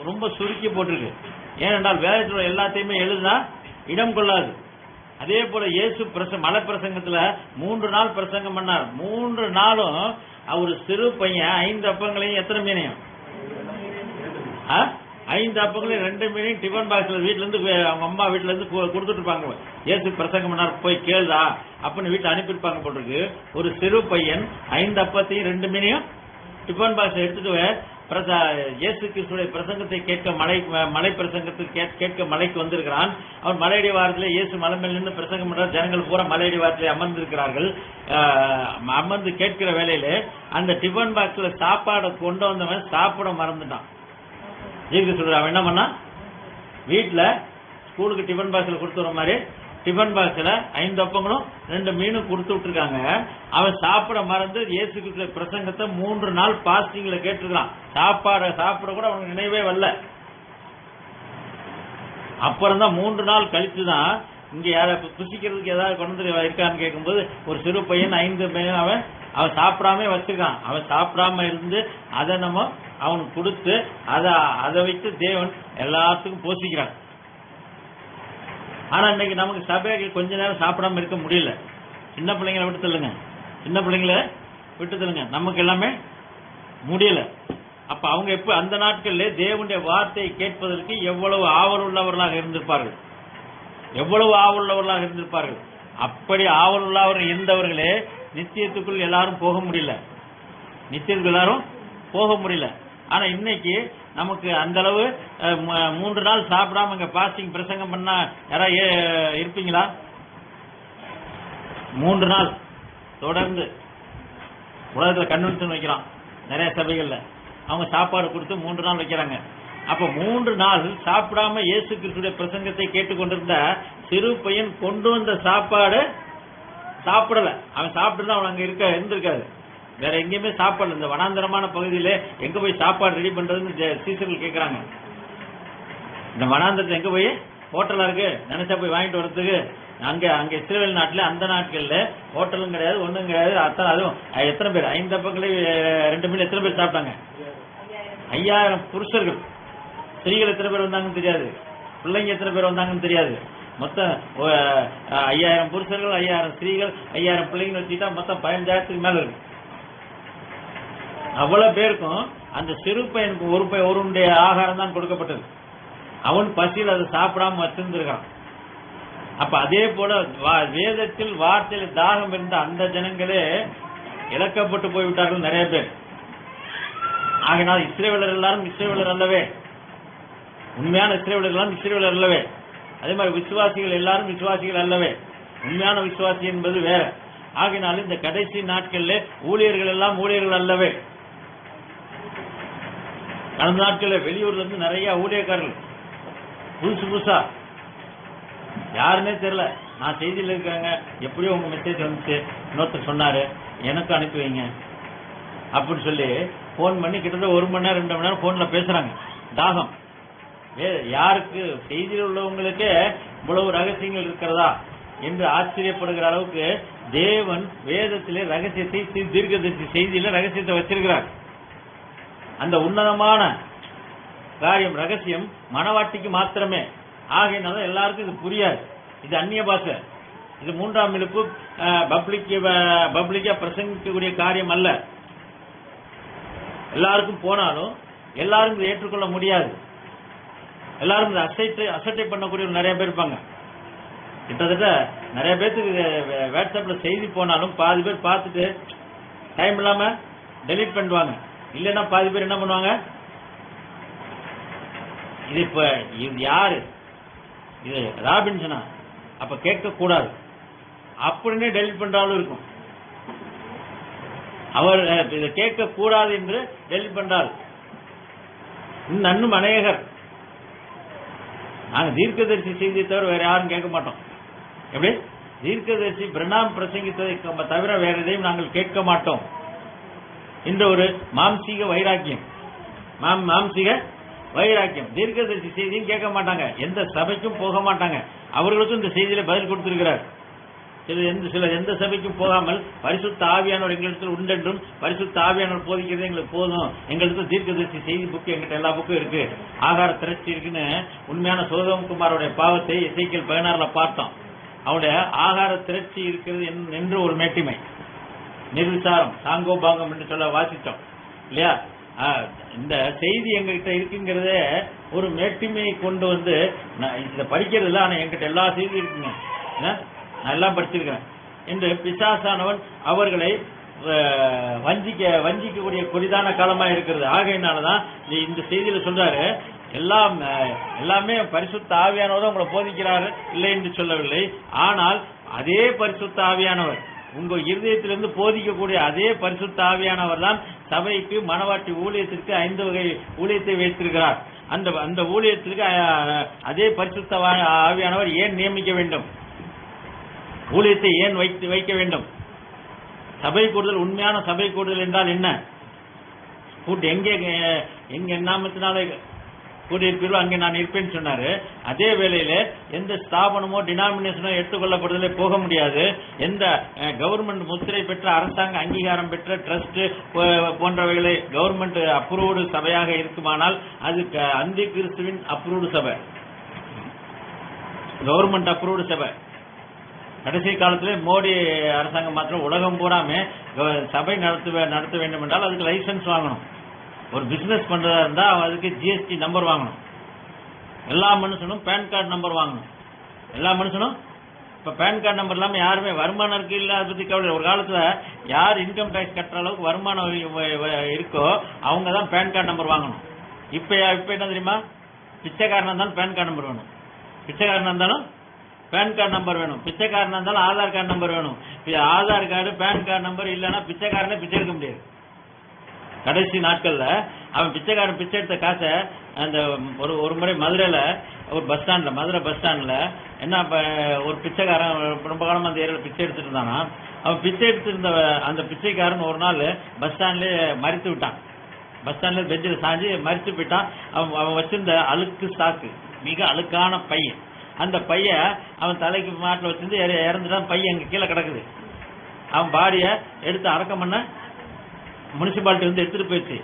ரொம்ப சுருக்கி போட்டிருக்கு. ஏனென்றால் வேதத்தில் எல்லாத்தையுமே எழுதுனா இடம் கொள்ளாது. அதே போல இயேசு மலை பிரசங்கத்துல 3 நாள் பிரசங்கம் பண்ணார். 3 நாளும் அவர் சிறு பையன் 5 அப்பங்களையும் எத்தனை மீனையும் 5 அப்பங்களையும் 2 மீனையும் டிஃபன் பாக்ஸ்ல வீட்டுல இருந்து அவங்க அம்மா வீட்டுல இருந்து கொடுத்துட்டு இருப்பாங்க. இயேசு பிரசங்கம் பண்ணார், போய் கேளுதா அப்படின்னு வீட்டுல அனுப்பியிருப்பாங்க போட்டிருக்கு. ஒரு சிறு பையன் 5 அப்பத்தையும் 2 மீனையும் டிஃபன் பாக்ஸ் எடுத்துட்டு இயேசு கிறிஸ்துடைய பிரசங்கத்தை கேட்க மலை பிரசங்கத்துக்கு கேட்க மலைக்கு வந்திருக்கிறான். அவன் மலையடி வாரத்திலே இயேசு மலை மேல் நின்று பிரசங்கம் பண்ற ஜனங்கள் பூரா மலையடி வாரத்திலே அமர்ந்திருக்கிறார்கள். அமர்ந்து கேட்கிற வேலையில அந்த டிஃபன் பாக்ஸ்ல சாப்பாடை கொண்டு வந்தவன் சாப்பிட மறந்துட்டான். அவன் என்ன பண்ணா, வீட்டுல ஸ்கூலுக்கு டிஃபன் பாக்ஸ்ல கொடுத்து வர மாதிரி டிஃபன் பாக்ஸ்ல 5 அப்பங்களும் 2 மீனும் கொடுத்து விட்டுருக்காங்க. அவன் சாப்பிட மறந்து இயேசு கிறிஸ்து பிரசங்கத்தை 3 நாள் பாஸ்டிங்ல கேட்டிருக்கான். சாப்பிட கூட அவனுக்கு நினைவே வரல. அப்புறம் தான் 3 நாள் கழிச்சுதான் இங்க யார புசிக்கிறதுக்கு ஏதாவது கொண்டு இருக்கான்னு கேட்கும்போது ஒரு சிறு பையன் 5 பையன் அவன் சாப்பிடாம வச்சிருக்கான். அவன் சாப்பிடாம இருந்து அதை நம்ம அவனுக்கு கொடுத்து அதை வைத்து தேவன் எல்லாத்துக்கும் போஷிக்கிறான். ஆனா இன்னைக்கு நமக்கு சபைக்கு கொஞ்ச நேரம் சாப்பிடாம இருக்க முடியல. சின்ன பிள்ளைங்களை விட்டு சொல்லுங்க. சின்ன பிள்ளைங்கள விட்டு தள்ளுங்க, நமக்கு எல்லாமே முடியல. அப்ப அவங்க எப்ப அந்த நாட்களிலே தேவனுடைய வார்த்தையை கேட்பதற்கு எவ்வளவு ஆவல் உள்ளவர்களாக இருந்திருப்பார்கள், எவ்வளவு ஆவல் உள்ளவர்களாக இருந்திருப்பார்கள். அப்படி ஆவல் உள்ளவர்கள் இருந்தவர்களே நித்தியத்துக்குள் எல்லாரும் போக முடியல, நித்தியத்துக்குள் எல்லாரும் போக முடியல. ஆனா இன்னைக்கு நமக்கு அந்த அளவு 3 நாள் சாப்பிடாம இங்க பாஸ்டிங் பிரசங்கம் பண்ணா யாராவது இருப்பீங்களா? 3 நாள் தொடர்ந்து உலகத்துல கன்வென்ஷன் வைக்கிறான் நிறைய சபைகள்ல, அவங்க சாப்பாடு கொடுத்து 3 நாள் வைக்கிறாங்க. அப்ப 3 நாள் சாப்பிடாம இயேசு கிறிஸ்துடைய பிரசங்கத்தை கேட்டுக்கொண்டிருந்த சிறு பையன் கொண்டு வந்த சாப்பாடு சாப்பிடல. அவன் சாப்பிட்டு அவன் அங்க இருந்திருக்காது, வேற எங்கேயுமே சாப்பாடு. இந்த வனாந்தரமான பகுதியில எங்க போய் சாப்பாடு ரெடி பண்றதுன்னு சீசர்கள் கேட்கறாங்க. இந்த வனாந்தரத்துல எங்க போய் ஹோட்டலா இருக்கு நினைச்சா போய் வாங்கிட்டு வரதுக்கு? அங்க இஸ்ரேல் நாட்டுல அந்த நாட்கள்ல ஹோட்டலும் கிடையாது, ஒண்ணும் கிடையாது. அதுவும் எத்தனை பேர் 5 அப்பங்களே 2 மீன் எத்தனை பேர் சாப்பிட்டாங்க? 5000 புருஷர்கள். ஸ்திரீகள் எத்தனை பேர் வந்தாங்கன்னு தெரியாது, பிள்ளைங்க எத்தனை பேர் வந்தாங்கன்னு தெரியாது. மொத்தம் 5000 புருஷர்கள், 5000 ஸ்திரீகள், 5000 பிள்ளைங்க வச்சுட்டா மொத்தம் 15,000க்கு மேல இருக்கு. அவ்வளவு பேருக்கும் அந்த சிறு பையனுக்கு ஒருடைய ஆகாரம் தான் கொடுக்கப்பட்டது. அவன் பசியில் அதை சாப்பிடாம வச்சிருந்திருக்கான். அப்ப அதே போல வேதத்தில் வார்த்தையில் தாகம் இருந்த அந்த ஜனங்களே இழக்கப்பட்டு போய்விட்டார்கள் நிறைய பேர். ஆகினால் இஸ்ரவேலர் எல்லாரும் இஸ்ரவேலர் அல்லவே, உண்மையான இஸ்ரவேலர் எல்லாரும் இஸ்ரவேலர் அல்லவே. அதே மாதிரி விசுவாசிகள் எல்லாரும் விசுவாசிகள் அல்லவே, உண்மையான விசுவாசி என்பது வேற. ஆகினாலும் இந்த கடைசி நாட்கள்ல ஊழியர்கள் எல்லாம் ஊழியர்கள் அல்லவே. கடந்த நாட்கள்ல வெளியூர்ல இருந்து நிறைய ஊழியக்காரர்கள் புதுசா யாருன்னே தெரியல, நான் செய்தியில் இருக்காங்க, எப்படியோ உங்க மெசேஜ் வந்துச்சு, இன்னொருத்தர் சொன்னாரு எனக்கு அனுப்பி வைங்க அப்படின்னு சொல்லி போன் பண்ணி கிட்டத்தட்ட 1 மணி நேரம் 2 மணி நேரம் போன்ல பேசுறாங்க. தாகம் யாருக்கு? செய்தியில் உள்ளவங்களுக்கே இவ்வளவு ரகசியங்கள் இருக்கிறதா என்று ஆச்சரியப்படுகிற அளவுக்கு தேவன் வேதத்திலே ரகசியத்தை, தீர்க்கதரிசி செய்தியில ரகசியத்தை வச்சிருக்கிறார். அந்த உன்னதமான காரியம் ரகசியம் மனவாட்டிக்கு மாத்திரமே. ஆகையினால எல்லாருக்கும் இது புரியாது, இது அந்நிய பாஷை, இது 3ஆம் இழுப்பு பப்ளிக்கா பிரசங்கிக்கக்கூடிய காரியம் அல்ல. எல்லாருக்கும் போனாலும் எல்லாரும் இதை ஏற்றுக்கொள்ள முடியாது. எல்லாரும் இதை அசட்டை பண்ணக்கூடிய நிறைய பேர் இருப்பாங்க. கிட்டத்தட்ட நிறைய பேருக்கு வாட்ஸ்அப்ல செய்தி போனாலும் பாதி பேர் பார்த்துட்டு டைம் இல்லாம டெலீட் பண்ணுவாங்க. இல்லைன்னா பாதி பேர் என்ன பண்ணுவாங்க, இது இப்ப இது யாரு, இது ராபின்சனா, அப்ப கேட்க கூடாது அப்படின்னு டெலிட் பண்றாலும் இருக்கும். அவர் இதை கேட்க கூடாது என்று டெலிட் பண்றாரு. இன்னும் அநேகர் நாங்க தீர்க்கதரிசி செய்தியை தவிர வேற யாரும் கேட்க மாட்டோம். எப்படி? தீர்க்கதரிசி பிரணாம் பிரசங்கித்ததை தவிர வேற எதையும் நாங்கள் கேட்க மாட்டோம் என்ற ஒரு மாம்சீக வைராக்கியம், மாம்சீக வைராக்கியம். தீர்க்கதரிசி செய்தியும் கேட்க மாட்டாங்க, எந்த சபைக்கும் போக மாட்டாங்க. அவர்களுக்கும் இந்த செய்தியில பதில் கொடுத்திருக்கிறார். சில எந்த சபைக்கும் போகாமல் பரிசுத்த ஆவியானவர் எங்களிடத்தில் உண்டென்றும் பரிசுத்த ஆவியானவர் போதிக்கிறது எங்களுக்கு போதும், எங்களுக்கு தீர்க்கதரிசி செய்தி புக்கு எங்கிட்ட எல்லா புக்கும் இருக்கு, ஆகார திரட்சி இருக்குன்னு உண்மையான சோதோம்குமாரோடைய பாவத்தை எசேக்கியேல் 16ல பார்த்தோம். அவருடைய ஆகார திரட்சி இருக்கிறது என்று ஒரு மேட்டிமை, நிர்விசாரம், சாங்கோபாங்கம் என்று சொல்ல வாசித்தோம் இல்லையா? இந்த செய்தி எங்ககிட்ட இருக்குங்கிறதே ஒரு மேட்டிமையை கொண்டு வந்து இதை படிக்கிறது இல்லை, ஆனா என்கிட்ட எல்லா செய்தியும் இருக்குங்க, நான் எல்லாம் படிச்சிருக்கிறேன் என்று பிசாசானவன் அவர்களை வஞ்சிக்கக்கூடிய கொடிதான காலமா இருக்கிறது. ஆகையினாலதான் இந்த செய்தியில சொல்றாரு, எல்லாமே பரிசுத்த ஆவியானவர் உங்களை போதிக்கிறாரு இல்லை என்று சொல்லவில்லை. ஆனால் அதே பரிசுத்த ஆவியானவர் உங்க இருதயத்திலிருந்து போதிக்கக்கூடிய அதே பரிசுத்த ஆவியானவர் தான் சபைக்கு மனவாட்டி ஊழியத்திற்கு 5 வகை ஊழியத்தை வைத்திருக்கிறார். அந்த ஊழியத்திற்கு அதே பரிசுத்த ஆவியானவர் ஏன் நியமிக்க வேண்டும், ஊழியத்தை ஏன் வைக்க வேண்டும்? சபை கூடுதல், உண்மையான சபை கூடுதல் என்றால் என்ன? எங்க நாமத்தினாலே கூடியிருப்பீர்களோ அங்கே நான் இருப்பேன்னு சொன்னாரு. அதே வேளையில எந்த ஸ்தாபனமோ டினாமினேஷனோ எடுத்துக்கொள்ளப்படுதலே போக முடியாது. எந்த கவர்மெண்ட் முத்திரை பெற்ற அரசாங்க அங்கீகாரம் பெற்ற ட்ரஸ்ட் போன்றவைகளை கவர்மெண்ட் அப்ரூவ்டு சபையாக இருக்குமானால் அது அந்தி கிறிஸ்துவின் அப்ரூவ்டு சபை, கவர்மெண்ட் அப்ரூவ்டு சபை. கடைசி காலத்திலே மோடி அரசாங்கம் மாத்திரம் உலகம் பூராமே சபை நடத்த வேண்டும் என்றால் அதுக்கு லைசன்ஸ் வாங்கணும். ஒரு பிசினஸ் பண்றதா இருந்தா அதுக்கு ஜிஎஸ்டி நம்பர் வாங்கணும். எல்லா மனுஷனும் பேன் கார்டு நம்பர் வாங்கணும். எல்லா மனுஷனும் இப்ப பேன் கார்டு நம்பர் இல்லாம யாருமே வருமானம் இருக்கு இல்ல அதை பத்தி கவலை. ஒரு காலத்துல யார் இன்கம் டேக்ஸ் கட்டுற அளவுக்கு வருமானம் இருக்கோ அவங்க தான் பேன் கார்டு நம்பர் வாங்கணும். இப்ப என்ன தெரியுமா, பிச்சைக்காரனா இருந்தாலும் பேன் கார்டு நம்பர் வேணும். பிச்சைக்காரனா இருந்தாலும் பேன் கார்டு நம்பர் வேணும். பிச்சைக்காரனா இருந்தாலும் ஆதார் கார்டு நம்பர் வேணும். Aadhaar card PAN card number இல்லைன்னா பிச்சைக்காரனே பிச்சை எடுக்க முடியாது. கடைசி நாட்கள்ல அவன் பிச்சைக்காரன் பிச்சை எடுத்த காசை அந்த ஒரு முறை மதுரையில ஒரு பஸ் ஸ்டாண்ட்ல, மதுரை பஸ் ஸ்டாண்ட்ல என்ன ஒரு பிச்சைக்காரன் ரொம்ப காலமா அந்த ஏரியாவில் பிச்சை எடுத்துட்டு இருந்தானா. அவன் பிச்சை எடுத்திருந்த அந்த பிச்சைக்காரன் ஒரு நாள் பஸ் ஸ்டாண்ட்லயே மறித்து விட்டான். பஸ் ஸ்டாண்ட்ல பெஞ்சில் சாஞ்சி மறித்து போயிட்டான். அவன் வச்சிருந்த அழுக்கு சாக்கு, மிக அழுக்கான பையன், அந்த பையன் அவன் தலைக்கு மாட்டில் வச்சிருந்து இறந்துட்டான். பையன் அங்க கீழே கிடக்குது. அவன் பாடிய எடுத்து அடக்கம் பண்ண முனிசிபாலிட்டி வந்து எடுத்துட்டு போயிடுச்சு.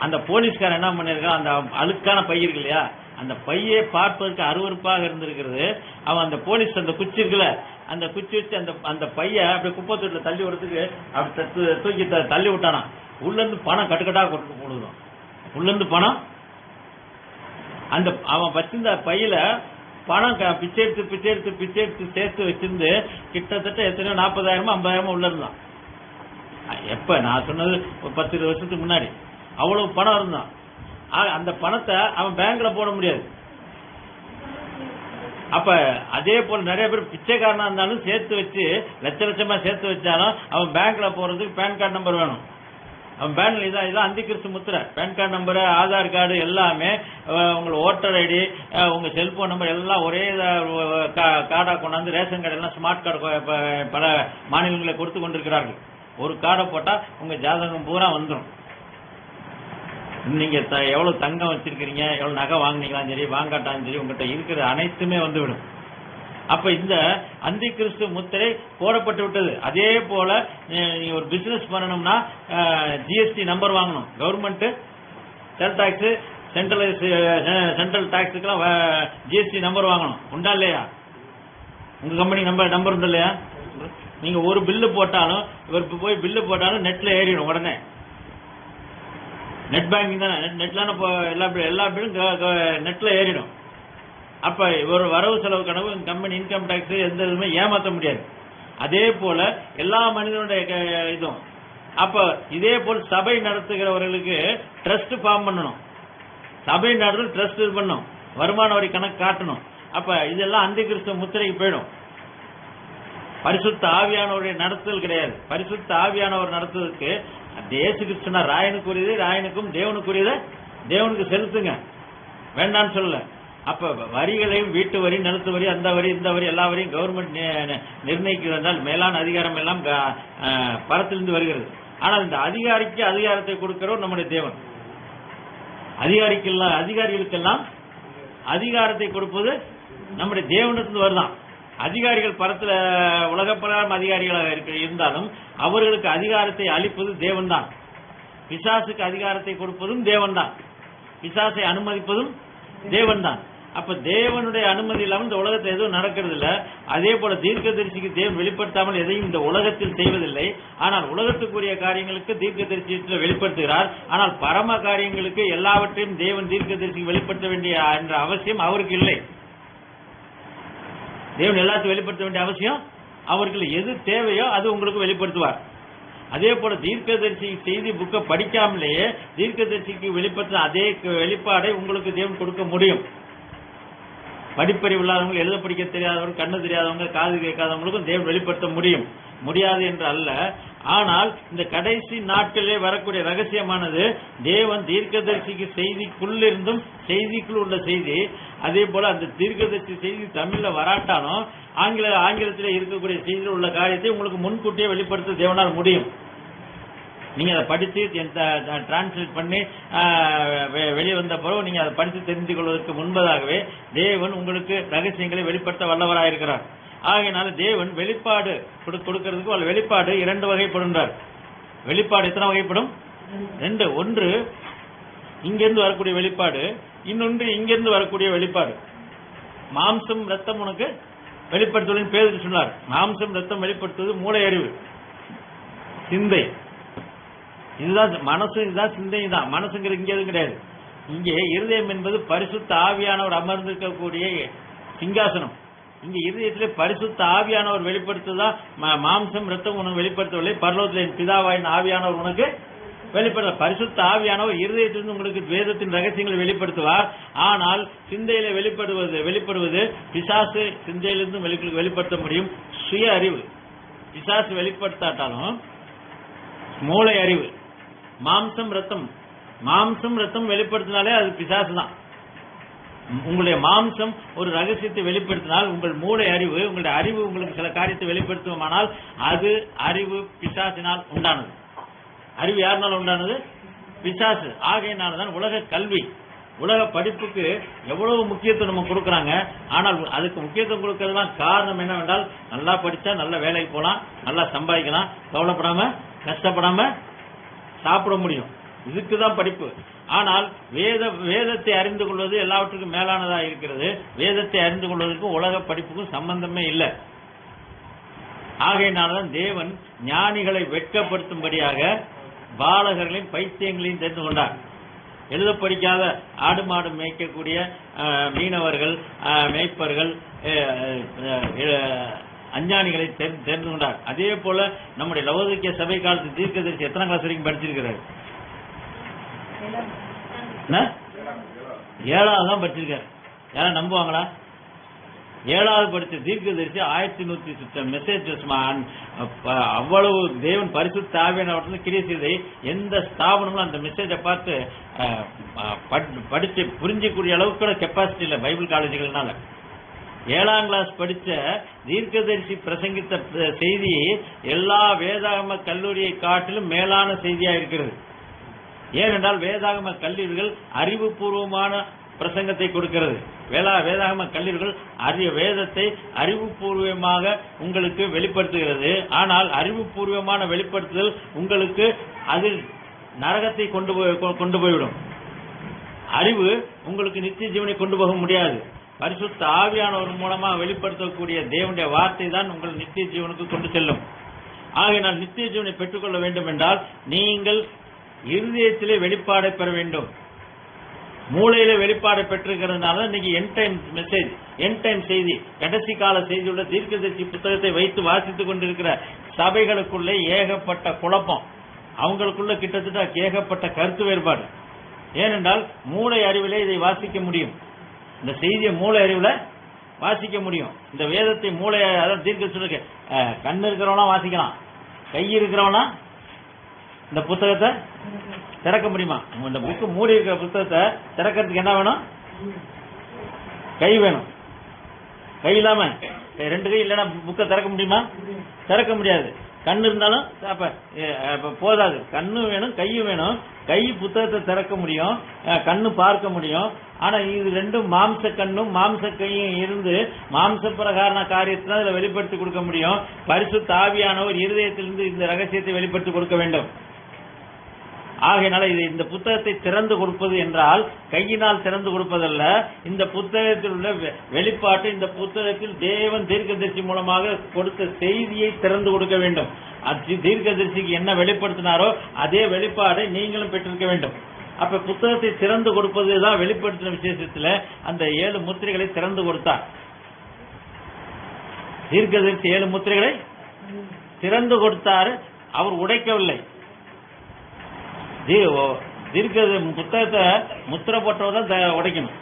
அந்த போலீஸ்காரன் என்ன பண்ணிருக்கான், அந்த அழுக்கான பை இருக்கு இல்லையா, அந்த பையை பார்ப்பதற்கு அருவருப்பாக இருந்திருக்கிறது. அவன் அந்த போலீஸ் அந்த குச்சி இருக்குல்ல, அந்த குச்சி வச்சு அந்த பைய அப்படி குப்பை தொட்டில தள்ளி விடுறதுக்கு அப்படி தூக்கி தள்ளி விட்டானா. உள்ள இருந்து பணம் கட்டுக்கட்டா கொண்டு போடுறோம். உள்ள இருந்து பணம் அந்த அவன் வச்சிருந்த பையில பணம் பிச்சை எடுத்து சேர்த்து வச்சிருந்து கிட்டத்தட்ட எத்தனையோ 40,000 50,000 உள்ள இருந்தான். எப்ப நான் சொன்னது ஒரு 10-20 வருஷத்துக்கு முன்னாடி அவ்வளவு பணம் இருந்தான். அந்த பணத்தை அவன் பேங்க்ல போட முடியாது. அப்ப அதே போல நிறைய பேர் பிச்சைக்காரனா இருந்தாலும் சேர்த்து வச்சு லட்சமா சேர்த்து வச்சாலும் அவன் பேங்க்ல போறதுக்கு பேன் கார்டு நம்பர் வேணும். அவன் பேங்க்ல இதான் அந்தி கிறிஸ்து முத்திரை. PAN card number, Aadhaar card எல்லாமே, உங்க ஓட்டர் ஐடி, உங்க செல்போன் நம்பர் எல்லாம் ஒரே கார்டா கொண்டாந்து ரேஷன் கார்டு எல்லாம் ஸ்மார்ட் கார்டு பல மாநிலங்களை கொடுத்து கொண்டிருக்கிறார்கள். ஒரு கார்டை போட்டா உங்க ஜாதகம் பூரா வந்துடும். நீங்க எவ்வளவு தங்கம் வச்சிருக்கீங்க, எவ்வளவு நகை வாங்கினீங்களாம் சரி, வாங்காட்டாலும் சரி, உங்ககிட்ட இருக்கிற அனைத்துமே வந்துவிடும். அப்ப இந்த அந்தி கிறிஸ்து முத்திரை போடப்பட்டு விட்டது. அதே போல ஒரு பிசினஸ் பண்ணணும்னா ஜிஎஸ்டி நம்பர் வாங்கணும். கவர்மெண்ட் செல் டாக்ஸ், சென்ட்ரல் டாக்ஸுக்கெல்லாம் ஜிஎஸ்டி நம்பர் வாங்கணும். உண்டா இல்லையா? உங்க கம்பெனி நம்பர் உண்டு இல்லையா? நீங்க ஒரு பில்லு போட்டாலும் இவருக்கு போய் பில்லு போட்டாலும் நெட்ல ஏறிடும். உடனே நெட் பேங்கிங் தானே, நெட்லான எல்லா பில்லும் நெட்ல ஏறிடும். அப்ப ஒரு வரவு செலவு கணக்கு கம்பெனி இன்கம் டாக்ஸ் எந்த இதுவுமே ஏமாற்ற முடியாது. அதே போல எல்லா மனிதனுடைய இதுவும். அப்ப இதே போல் சபை நடத்துகிறவர்களுக்கு ட்ரஸ்ட் ஃபார்ம் பண்ணணும். சபை நடத்தும் ட்ரஸ்ட் இது பண்ணணும். வருமான வரி கணக்கு காட்டணும். அப்ப இதெல்லாம் அந்தி கிறிஸ்துவ முத்திரைக்கு போயிடும். பரிசுத்த ஆவியானவருடைய நடத்துதல் கிடையாது. பரிசுத்த ஆவியானவர் நடத்துவதற்கு இயேசு கிறிஸ்துனா ராயனுக்குரியது, ராயனுக்கும் தேவனுக்குரியதை தேவனுக்கு செலுத்துங்க, வேண்டான்னு சொல்லல. அப்ப வரிகளையும் வீட்டு வரி, நிலத்து வரி, அந்த வரி, இந்த வரி, எல்லா வரியும் கவர்மெண்ட் நிர்ணயிக்கிறது என்றால் மேலான அதிகாரம் எல்லாம் பரத்திலிருந்து வருகிறது. ஆனால் இந்த அதிகாரிக்கு அதிகாரத்தை கொடுக்கிறவர் நம்முடைய தேவன். அதிகாரிகளுக்கெல்லாம் அதிகாரத்தை கொடுப்பது நம்முடைய தேவனிடத்திலிருந்து வருதான். அதிகாரிகள் பரத்துல உலக பிரகாரம் அதிகாரிகளாக இருந்தாலும் அவர்களுக்கு அதிகாரத்தை அளிப்பது தேவன் தான். பிசாசுக்கு அதிகாரத்தை கொடுப்பதும் தேவன் தான். பிசாசை அனுமதிப்பதும் தேவன் தான். அப்ப தேவனுடைய அனுமதி இல்லாமல் இந்த உலகத்தில் எதுவும் நடக்கிறது இல்ல. அதே போல தீர்க்கதரிசிக்கு தேவன் வெளிப்படுத்தாமல் எதையும் இந்த உலகத்தில் செய்வதில்லை. ஆனால் உலகத்துக்குரிய காரியங்களுக்கு தீர்க்கதரிசி வெளிப்படுத்துகிறார். ஆனால் பரம காரியங்களுக்கு எல்லாவற்றையும் தேவன் தீர்க்கதரிசிக்கு வெளிப்படுத்த வேண்டிய என்ற அவசியம் அவருக்கு இல்லை. தேவன் எல்லாத்தையும் வெளிப்படுத்த வேண்டிய அவசியம் அவருக்கு எது தேவையோ அது உங்களுக்கு வெளிப்படுத்துவார். அதே போல தீர்க்கதரிசி செய்தி புக்கை படிக்காமலேயே தீர்க்கதரிசிக்கு வெளிப்படுத்த அதே வெளிப்பாடை உங்களுக்கு தேவன் கொடுக்க முடியும். படிப்பறிவு இல்லாதவங்க, எழுத படிக்க தெரியாதவங்க, கண்ணு தெரியாதவங்க, காது கேட்காதவங்களுக்கும் தேவன் வெளிப்படுத்த முடியும். முடியாது என்று அல்ல. ஆனால் இந்த கடைசி நாட்களிலே வரக்கூடிய ரகசியமானது தேவன் தீர்க்கதரிசிக்கு செய்திக்குள்ளிருந்தும் செய்திக்குள் உள்ள செய்தி. அதே போல அந்த தீர்க்கதரிசி செய்தி தமிழ்ல வராட்டாலும் ஆங்கிலத்தில் இருக்கக்கூடிய செய்தியில் உள்ள காரியத்தை உங்களுக்கு முன்கூட்டியே வெளிப்படுத்த தேவனால் முடியும். நீங்க அதை படித்து டிரான்ஸ்லேட் பண்ணி வெளியே வந்த பிறகு நீங்க அதை படித்து தெரிந்து கொள்வதற்கு முன்பதாகவே தேவன் உங்களுக்கு ரகசியங்களை வெளிப்படுத்த வல்லவராயிருக்கிறார். ஆகையினால தேவன் வெளிப்பாடு கொடுக்கிறதுக்கு வெளிப்பாடு 2 வகைப்படுகிறார். வெளிப்பாடு எத்தனை வகைப்படும்? 2. ஒன்று இங்கிருந்து வரக்கூடிய வெளிப்பாடு, இன்னொன்று இங்கிருந்து வரக்கூடிய வெளிப்பாடு. மாம்சம் ரத்தம் உனக்கு வெளிப்படுத்துவதின் பேர் சொன்னார். மாம்சம் ரத்தம் வெளிப்படுத்துவது மூளை அறிவு, சிந்தை. இதுதான் மனசு, இதுதான் சிந்தையும் தான். மனசுங்கிற இங்கே எதுவும் கிடையாது. இங்கே இருதயம் என்பது பரிசுத்த ஆவியானவர் அமர்ந்திருக்கக்கூடிய சிங்காசனம். இங்க இருதயத்திலே பரிசுத்த ஆவியானவர் வெளிப்படுத்துதான். மாம்சம் ரத்தம் உனக்கு வெளிப்படுத்தவில்லை, பரலோகத்திலே பிதாவாயின் ஆவியானவர் உனக்கு வெளிப்படுத்த. பரிசுத்த ஆவியானவர் இருதயத்திலிருந்து உங்களுக்கு வேதத்தின் ரகசியங்களை வெளிப்படுத்துவார். ஆனால் சிந்தையில வெளிப்படுவது பிசாசு சிந்தையிலிருந்து வெளிப்படுத்த முடியும். சுய அறிவு பிசாசு வெளிப்படுத்தாட்டாலும் மூளை அறிவு, மாம்சம் ரத்தம் வெளிப்படுத்தினாலே அது பிசாசு தான். உங்களுடைய மாம்சம் ஒரு ரகசியத்தை வெளிப்படுத்தினால் உங்கள் மூளை அறிவு, உங்களுடைய அறிவு உங்களுக்கு சில காரியத்தை வெளிப்படுத்துவோமானால் அது அறிவு பிசாசினால் உண்டானது. அறிவு யாருனால உண்டானது? பிசாசு. ஆகையினால்தான் உலக கல்வி, உலக படிப்புக்கு எவ்வளவு முக்கியத்துவம் நம்ம கொடுக்கறாங்க. ஆனால் அதுக்கு முக்கியத்துவம் கொடுக்கறதுலாம் காரணம் என்னவென்றால், நல்லா படிச்சா நல்ல வேலைக்கு போகலாம், நல்லா சம்பாதிக்கலாம், கவலைப்படாம கஷ்டப்படாம சாப்பிட முடியும். இதுக்குதான் படிப்பு. ஆனால் வேதத்தை அறிந்து கொள்வது எல்லாவற்றுக்கும் மேலானதா இருக்கிறது. வேதத்தை அறிந்து கொள்வதற்கும் உலக படிப்புக்கும் சம்பந்தமே இல்லை. ஆகையினால்தான் தேவன் ஞானிகளை வெட்கப்படுத்தும்படியாக பாலகர்களையும் பைத்தியங்களையும் தெரிந்து கொண்டார். எழுத படிக்காத ஆடு மாடு மேய்க்கக்கூடிய மீனவர்கள், மேய்ப்பர்கள், அஞ்ஞானிகளை தெரிந்து கொண்டார். அதே போல நம்முடைய லவோதிக்கேய சபை காலத்து தீர்க்கதரிசி எத்தனை கிளாஸ் வரைக்கும் படிச்சிருக்கிறார்? 7வது தான் படிச்சிருக்காரு. யாரும் நம்புவாங்களா? 7வது படிச்ச தீர்க்கதரிசி 1100 மெசேஜஸ், அவ்வளவு தேவன் பரிசுத்த ஆவியானவர்ல கிரியை செய்ததை எந்த ஸ்தாபனமும் அந்த மெசேஜை பார்த்து படிச்சு புரிஞ்சக்கூடிய அளவுக்கு கூட கெப்பாசிட்டி இல்லை பைபிள் காலேஜுகள்னால. 7ஆம் கிளாஸ் படிச்ச தீர்க்கதரிசி பிரசங்கித்த செய்தி எல்லா வேதாகம கல்லூரியை காட்டிலும் மேலான செய்தியா இருக்கிறது. ஏனென்றால் வேதாகம கல்லூரிகள் அறிவுபூர்வமான பிரசங்கத்தை கொடுக்கிறது. வேதாகம கல்லூரிகள் வேதத்தை அறிவுபூர்வமாக உங்களுக்கு வெளிப்படுத்துகிறது. ஆனால் அறிவுபூர்வமான வெளிப்படுத்துதல் உங்களுக்கு அதில் நரகத்தை கொண்டு போய்விடும். அறிவு உங்களுக்கு நித்திய ஜீவனை கொண்டு போக முடியாது. பரிசுத்த ஆவியானவர் மூலமா வெளிப்படுத்தக்கூடிய தேவனுடைய வார்த்தை தான் உங்கள் நித்திய ஜீவனுக்கு கொண்டு செல்லும். ஆகையினால் நித்திய ஜீவனை பெற்றுக்கொள்ள வேண்டும் என்றால் நீங்கள் இருதயத்திலே வெளிப்பாடை பெற வேண்டும். மூளையில வெளிப்பாடை பெற்றிருக்கிறதுனால இன்னைக்கு end time message, end time செய்தி, கடைசி கால செய்தியுள்ள தீர்க்கதரிசி புத்தகத்தை வைத்து வாசித்துக் கொண்டிருக்கிற சபைகளுக்குள்ளே ஏகப்பட்ட குழப்பம், அவங்களுக்குள்ள கிட்டத்தட்ட ஏகப்பட்ட கருத்து வேறுபாடு. ஏனென்றால் மூளை அறிவிலே இதை வாசிக்க முடியும். இந்த செய்தியை மூளை அறிவுல வாசிக்க முடியும். இந்த வேதத்தை மூளை, அதாவது தீர்க்கதரிசி கண்ணு இருக்கிறவனா வாசிக்கலாம், கை இருக்கிறவனா இந்த புத்தகத்தை திறக்க முடியுமா? இந்த புக்கு மூடி இருக்கிற புத்தகத்தை திறக்கிறதுக்கு என்ன வேணும்? கை வேணும். கை இல்லாம 2 கை இல்லைன்னா புக்கை திறக்க முடியுமா? திறக்க முடியாது. கண்ணு இருந்தாலும் போதாது. கண்ணு வேணும், கையும் வேணும். கை புத்தகத்தை திறக்க முடியும், கண்ணு பார்க்க முடியும். ஆனா இது ரெண்டும் மாம்ச கண்ணும் மாம்ச கையும் இருந்து மாம்ச பிரகாரண காரியத்தை அதுல வெளிப்படுத்தி கொடுக்க முடியும். பரிசுத்த ஆவியானவர் இருதயத்திலிருந்து இந்த ரகசியத்தை வெளிப்படுத்தி கொடுக்க வேண்டும். ஆகையினால இது இந்த புத்தகத்தை திறந்து கொடுப்பது என்றால் கையினால் திறந்து கொடுப்பதல்ல. இந்த புத்தகத்தில் உள்ள வெளிப்பாட்டை, இந்த புத்தகத்தில் தேவன் தீர்க்கதரிசி மூலமாக கொடுத்த செய்தியை திறந்து கொடுக்க வேண்டும். தீர்க்கதரிசிக்கு என்ன வெளிப்படுத்தினாரோ அதே வெளிப்பாடை நீங்களும் பெற்றிருக்க வேண்டும். அப்ப புத்தகத்தை திறந்து கொடுப்பதுதான் வெளிப்படுத்தின விசேஷத்துல அந்த 7 முத்திரைகளை திறந்து கொடுத்தார். தீர்க்கதரிசி 7 முத்திரைகளை திறந்து கொடுத்தாரு, அவர் உடைக்கவில்லை. புத்தகத்தை முத்திரை போட்டவர் தான் உடைக்கணும்.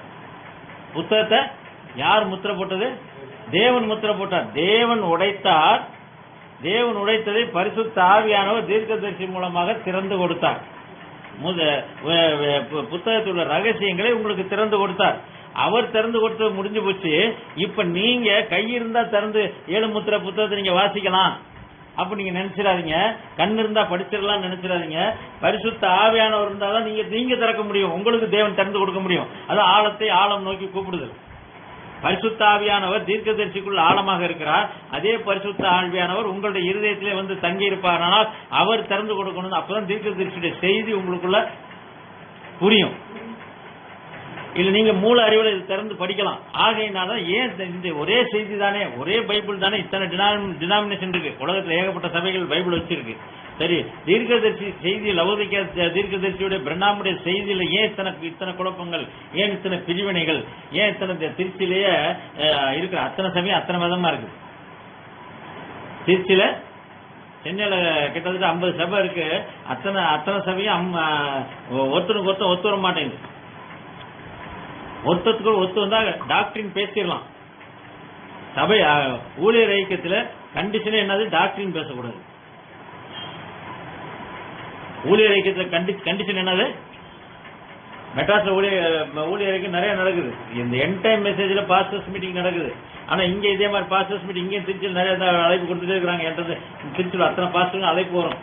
புத்தகத்தை யார் முத்திரை போட்டது? தேவன் முத்திரை போட்டார். தேவன் உடைத்தார். தேவன் உடைத்ததை பரிசுத்த ஆவியானவர் தீர்க்கதரிசி மூலமாக திறந்து கொடுத்தார். புத்தகத்தில் உள்ள ரகசியங்களை உங்களுக்கு திறந்து கொடுத்தார். அவர் திறந்து கொடுத்தது முடிஞ்சு போச்சு. இப்ப நீங்க கை இருந்தா திறந்து 7 முத்திரை புத்தகத்தை நீங்க வாசிக்கலாம் அப்ப நீங்க நினைச்சிடாதீங்க. கண் இருந்தா படிச்சிடலாம் நினைச்சிடாதீங்க. பரிசுத்த ஆவியானவர் இருந்தாதான் நீங்க திறக்க முடியும். உங்களுக்கு தேவன் திறந்து கொடுக்க முடியும். அது ஆழத்தை ஆழம் நோக்கி கூப்பிடுதல். பரிசுத்த ஆவியானவர் தீர்க்கதரிசிக்குள்ள ஆழமாக இருக்கிறார். அதே பரிசுத்த ஆவியானவர் உங்களுடைய இருதயத்திலே வந்து தங்கி இருப்பார். அவர் திறந்து கொடுக்கணும். அப்பதான் தீர்க்கதரிசியுடைய செய்தி உங்களுக்குள்ள புரியும். இல்ல நீங்க மூல அறிவுல இது திறந்து படிக்கலாம். ஆகையினால ஏன் இந்த ஒரே செய்தி தானே, ஒரே பைபிள் தானே, இத்தனை டினாமினேஷன் இருக்கு உலகத்துல, ஏகப்பட்ட சபைகள் பைபிள் வச்சிருக்கு. சரி, தீர்க்கதரிசி செய்தி, லவோதிக்கேயா தீர்க்கதரிசியுடைய பிரண்ணாமுடைய செய்தியில ஏன் இத்தனை குழப்பங்கள், ஏன் இத்தனை பிரிவினைகள், ஏன் இத்தனை திருச்சியிலேயே இருக்கிற அத்தனை சமயம் அத்தனை விதமா இருக்கு. திருச்சியில சென்னையில கிட்டத்தட்ட 50 சபை இருக்கு. அத்தனை சபையும் ஒருத்தருக்கு ஒத்து வர மாட்டேங்குது. ஒருத்தருக்கு ஒத்து வந்தா டாக்டரின் பேசிடலாம். சபை ஊழியர் ஐக்கியத்துல கண்டிஷனே என்னது, டாக்டரின் பேசக்கூடாது. ஊழியர் ஐக்கியத்துல கண்டிஷன் என்னது, மெட்ராஸ்ல ஊழியர் ஐக்கியம் நிறைய நடக்குது. இந்த எண்ட் டைம் மெசேஜ்ல பாஸ்டர்ஸ் மீட்டிங் நடக்குது. ஆனா இங்க இதே மாதிரி பாஸ்டர்ஸ் மீட்டிங் இங்கே திருச்சியில் நிறைய அழைப்பு கொடுத்துட்டே இருக்கிறாங்க. என்கிட்ட திருச்சியில் அத்தனை பாஸ்டர்கள் அழைப்பு வரும்.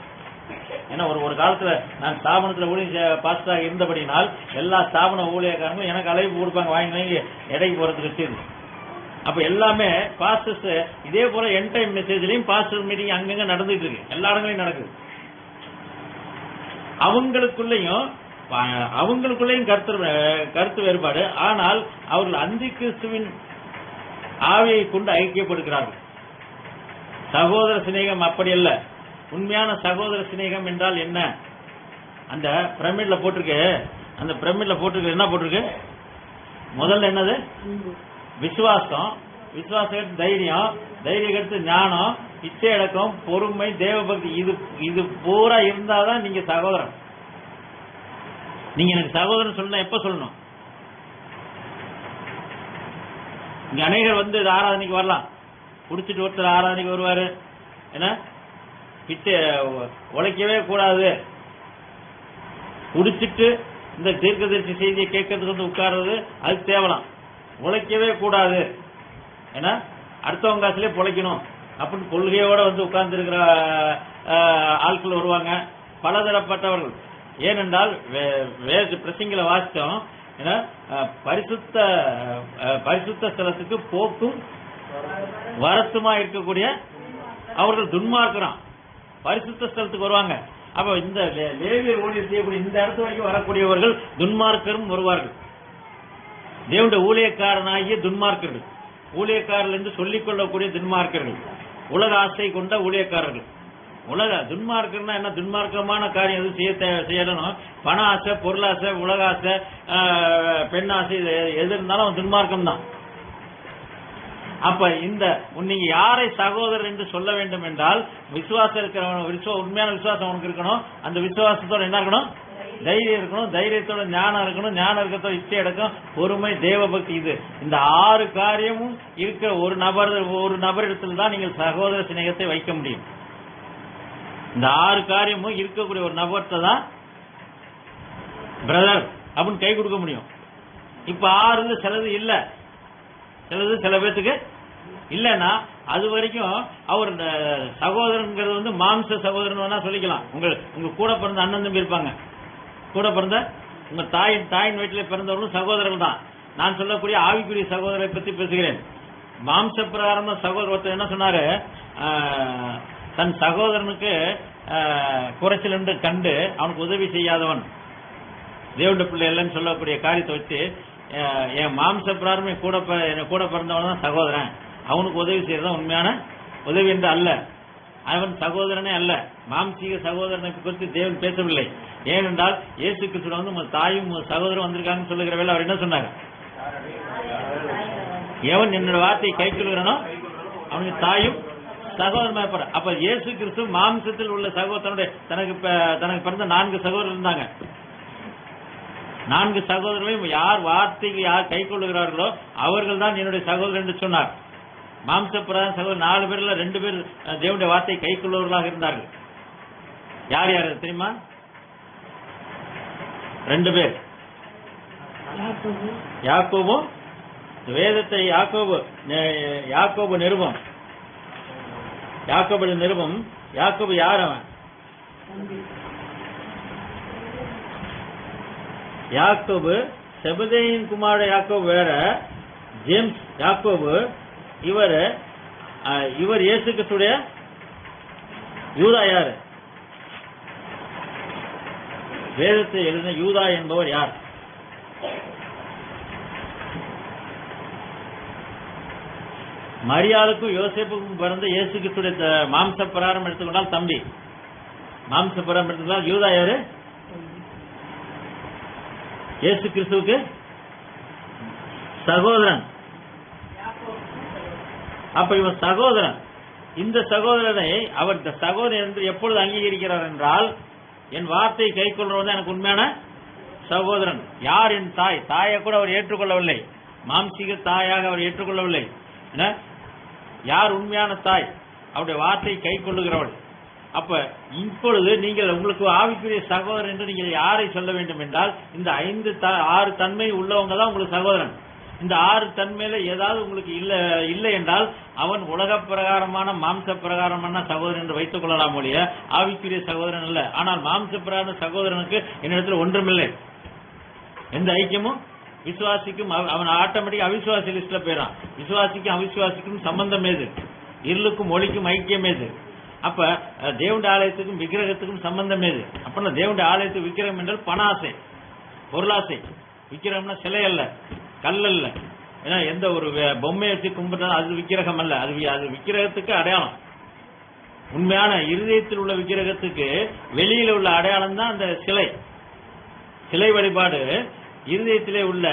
ஏன்னா ஒரு காலத்துல நான் ஸ்தாபனத்துல ஊழிய பாஸ்டராக இருந்தபடினால் எல்லா ஸ்தாபன ஊழியக்காரங்களும் எனக்கு அழைப்பு கொடுப்பாங்க, வாங்கி இடைக்கு போறதுக்கு வச்சிரு. அப்ப எல்லாமே பாஸ்டர்ஸ் இதே போல எண்ட் டைம் மெசேஜ்லயும் பாஸ்டர் மீட்டிங் அங்கங்க நடந்துட்டு இருக்கு, எல்லா இடங்களையும் நடக்குது. அவங்களுக்குள்ளேயும் கருத்து வேறுபாடு. ஆனால் அவர்கள் அந்தி கிறிஸ்துவின் ஆவியை கொண்டு ஐக்கியப்படுகிறார்கள். சகோதர சிநேகம் அப்படி அல்ல. உண்மையான சகோதர சிநேகம் என்றால் என்ன? அந்த பிரமிட்ல போட்டிருக்கு, அந்த பிரமிட்ல போட்டிருக்கு என்ன போட்டிருக்கு? முதல்ல என்னது? விசுவாசம், விசுவாசம் தைரியம், தைரியம் எடுத்து ஞானம், இச்சை அடக்கம், பொறுமை, தேவபக்தி. இது பூரா இருந்தாதான் நீங்க சகோதரன். நீங்க எனக்கு சகோதரன் சொல்லணும். எப்ப சொல்லணும்? இங்க அநேகர் வந்து ஆராதனைக்கு வரலாம், குடிச்சிட்டு ஒருத்தர் ஆராதனைக்கு வருவாரு, என்ன பிச்சை உழைக்கவே கூடாது, குடிச்சிட்டு இந்த தீர்க்கதரிசி செய்தியை கேட்கறதுக்கு வந்து உட்கார்றது அது தேவலாம், உழைக்கவே கூடாது, ஏன்னா அடுத்தவங்க காசுலேயே பொழைக்கணும் அப்படின்னு கொள்கையோட வந்து உட்கார்ந்து இருக்கிற ஆட்கள் வருவாங்க, பலதரப்பட்டவர்கள். ஏனென்றால் பிரசங்கில வாசித்தோம், பரிசுத்த ஸ்தலத்துக்கு போக்கும் வரத்துமா இருக்கக்கூடிய அவர்கள் துன்மார்க்கிறான் பரிசுத்த ஸ்தலத்துக்கு வருவாங்க. அப்ப இந்த லேவியர் ஊழியர் செய்யக்கூடிய இந்த இடத்து வரைக்கும் வரக்கூடியவர்கள் துன்மார்க்கரும் வருவார்கள். தேவனுடைய ஊழியக்காரனாகிய துன்மார்க்கர்கள், ஊழியக்காரர்கள் என்று சொல்லிக் கொள்ளக்கூடிய துன்மார்க்கர்கள், உலக ஆசை கொண்ட ஊழியக்காரர்கள். உலக துன்மார்க்கர்னா என்ன? துன்மார்க்கமான காரியம் எதுவும் செய்யணும். பண ஆசை, பொருளாசை, உலக ஆசை, பெண் ஆசை, எது இருந்தாலும் துன்மார்க்கம் தான். அப்ப நீங்க யாரை சகோதரர் என்று சொல்ல வேண்டும் என்றால், விசுவாசம் இருக்கிறவன், உண்மையான விசுவாசம் உனக்கு இருக்கணும். அந்த விசுவாசத்தோட என்ன இருக்கணும்? தைரியம் இருக்கணும். தைரியத்தோட ஞானம் இருக்கணும். ஞானம் இருக்கத்தோட இச்சை அடக்கம், பொறுமை, தேவபக்தி. இந்த 6 காரியமும் இருக்கிற ஒரு நபரிடத்தில் தான் நீங்கள் சகோதர சிநேகத்தை வைக்க முடியும். இந்த 6 காரியமும் இருக்கக்கூடிய ஒரு நபர்கிட்ட தான் பிரதர் அப்படின்னு கை கொடுக்க முடியும். இப்ப 6 சிலது இல்ல, சிலது சில பேத்துக்கு இல்லன்னா அது வரைக்கும் அவர் சகோதரங்கிறது வந்து மாம்ச சகோதரன் வேணா சொல்லிக்கலாம். உங்க கூட பிறந்த அண்ணன் தம்பி இருப்பாங்க, கூட பிறந்த உங்க தாயின் வீட்டில பிறந்தவர்களும் சகோதரர்கள் தான். நான் சொல்லக்கூடிய ஆவிக்குரிய சகோதரரை பத்தி பேசுகிறேன். மாம்ச பிரகாரம் சகோதரர் ஒருத்தர் என்ன சொன்னாரு, தன் சகோதரனுக்கு குறைச்சல் என்று கண்டு அவனுக்கு உதவி செய்யாதவன் தேவனுடைய பிள்ளை இல்லைன்னு சொல்லக்கூடிய காரியத்தை வச்சு, என் மாம்ச பிராரமே கூட பிறந்தவன் தான் சகோதரன், அவனுக்கு உதவி செய்யறதான் உண்மையான உதவி என்று அல்ல. அவன் சகோதரனே அல்ல. மாம்சீக சகோதரனை குறித்து தேவன் பேசவில்லை. ஏனென்றால் இயேசு கிறிஸ்து வந்து உங்க தாயும் சகோதரன் வந்திருக்காங்கன்னு சொல்லுகிற வேலை அவர் என்ன சொன்னார்? எவன் என்னோட வார்த்தையை கை கொள்கிறானோ அவனுக்கு தாயும் சகோதரன். அப்ப இயேசு கிறிஸ்து மாம்சத்தில் உள்ள சகோதரனுடைய தனக்கு பிறந்த 4 சகோதரர் இருந்தாங்க. 4 சகோதரர்களையும் யார் வார்த்தைக்கு யார் கை கொள்ளுகிறார்களோ அவர்கள் தான் என்னுடைய சகோதரர் என்று சொன்னார். மாம்ச பிரதான சகோதரர் 4 பேர்ல 2 பேர் தேவனுடைய வார்த்தையை கை கொள்ளுவர்களாக இருந்தார்கள். யார் யார் தெரியுமா? 2 பேர். யாக்கோபும் வேதத்தை யாக்கோபு நிருபம். யாக்கோபு யார்? அவன் யாக்கோபு செபதேயின் குமார யாக்கோபு வேற, ஜேம்ஸ் யாக்கோபு இவர் இயேசு கிறிஸ்துடைய யூதா. யாரு? வேதத்தை எழுதின யூதா என்பவர் யார்? மரியாளுக்கும் யோசேப்புக்கும் பிறந்த இயேசு கிறிஸ்துடைய மாம்ச பிரகாரம் எடுத்துக்கொண்டால் தம்பி, மாம்ச பிரகாரம் எடுத்துக்கொண்டால் யூதா யாரு? இயேசு கிறிஸ்துவுக்கு சகோதரன். அப்ப இவன் சகோதரன். இந்த சகோதரனை அவர் சகோதரன் என்று எப்பொழுது அங்கீகரிக்கிறார் என்றால், என் வார்த்தையை கை கொள்றவன் எனக்கு உண்மையான சகோதரன். யார்? என் தாய். தாயை கூட அவர் ஏற்றுக்கொள்ளவில்லை, மாம்சீக தாயாக அவர் ஏற்றுக்கொள்ளவில்லை. யார் உண்மையான தாய்? அவருடைய வார்த்தையை கை கொள்ளுகிறவள். அப்ப இப்பொழுது நீங்கள் உங்களுக்கு ஆவிக்குரிய சகோதரன் என்று நீங்கள் யாரை சொல்ல வேண்டும் என்றால், இந்த 6 தன்மை உள்ளவங்க தான் உங்களுக்கு சகோதரன். இந்த 6 தன்மையில ஏதாவது உங்களுக்கு இல்லை என்றால் அவன் உலக பிரகாரமான மாம்ச பிரகாரமான சகோதரன் என்று வைத்துக் கொள்ளலாம் ஒழிய ஆவிக்குரிய சகோதரன் அல்ல. ஆனால் மாம்ச பிரகார சகோதரனுக்கு என்னிடத்தில் ஒன்றுமில்லை, எந்த ஐக்கியமும் விசுவாசிக்கும் அவன் ஆட்டோமேட்டிக் அவிசுவாசி லிஸ்ட்ல போயிடான். விசுவாசிக்கும் அவிசுவாசிக்கும் சம்பந்தம் ஏது? இருளுக்கும் ஒளிக்கும் ஐக்கியம் ஏது? அப்ப தேவனுடைய ஆலயத்துக்கும் விக்கிரகத்துக்கும் சம்பந்தம் ஏது? அப்படின்னா தேவனுடைய ஆலயத்துக்கு விக்கிரகம் என்றால் பண ஆசை, பொருளாசை. விக்கிரகம்னா சிலை அல்ல, கல் அல்ல. ஏன்னா எந்த ஒரு பொம்மையை வச்சு கும்பிட்டாலும் அது விக்கிரகம் அல்ல, அது விக்கிரகத்துக்கு அடையாளம். உண்மையான இருதயத்தில் உள்ள விக்கிரகத்துக்கு வெளியில உள்ள அடையாளம் தான் அந்த சிலை. சிலை வழிபாடு இருதயத்திலே உள்ள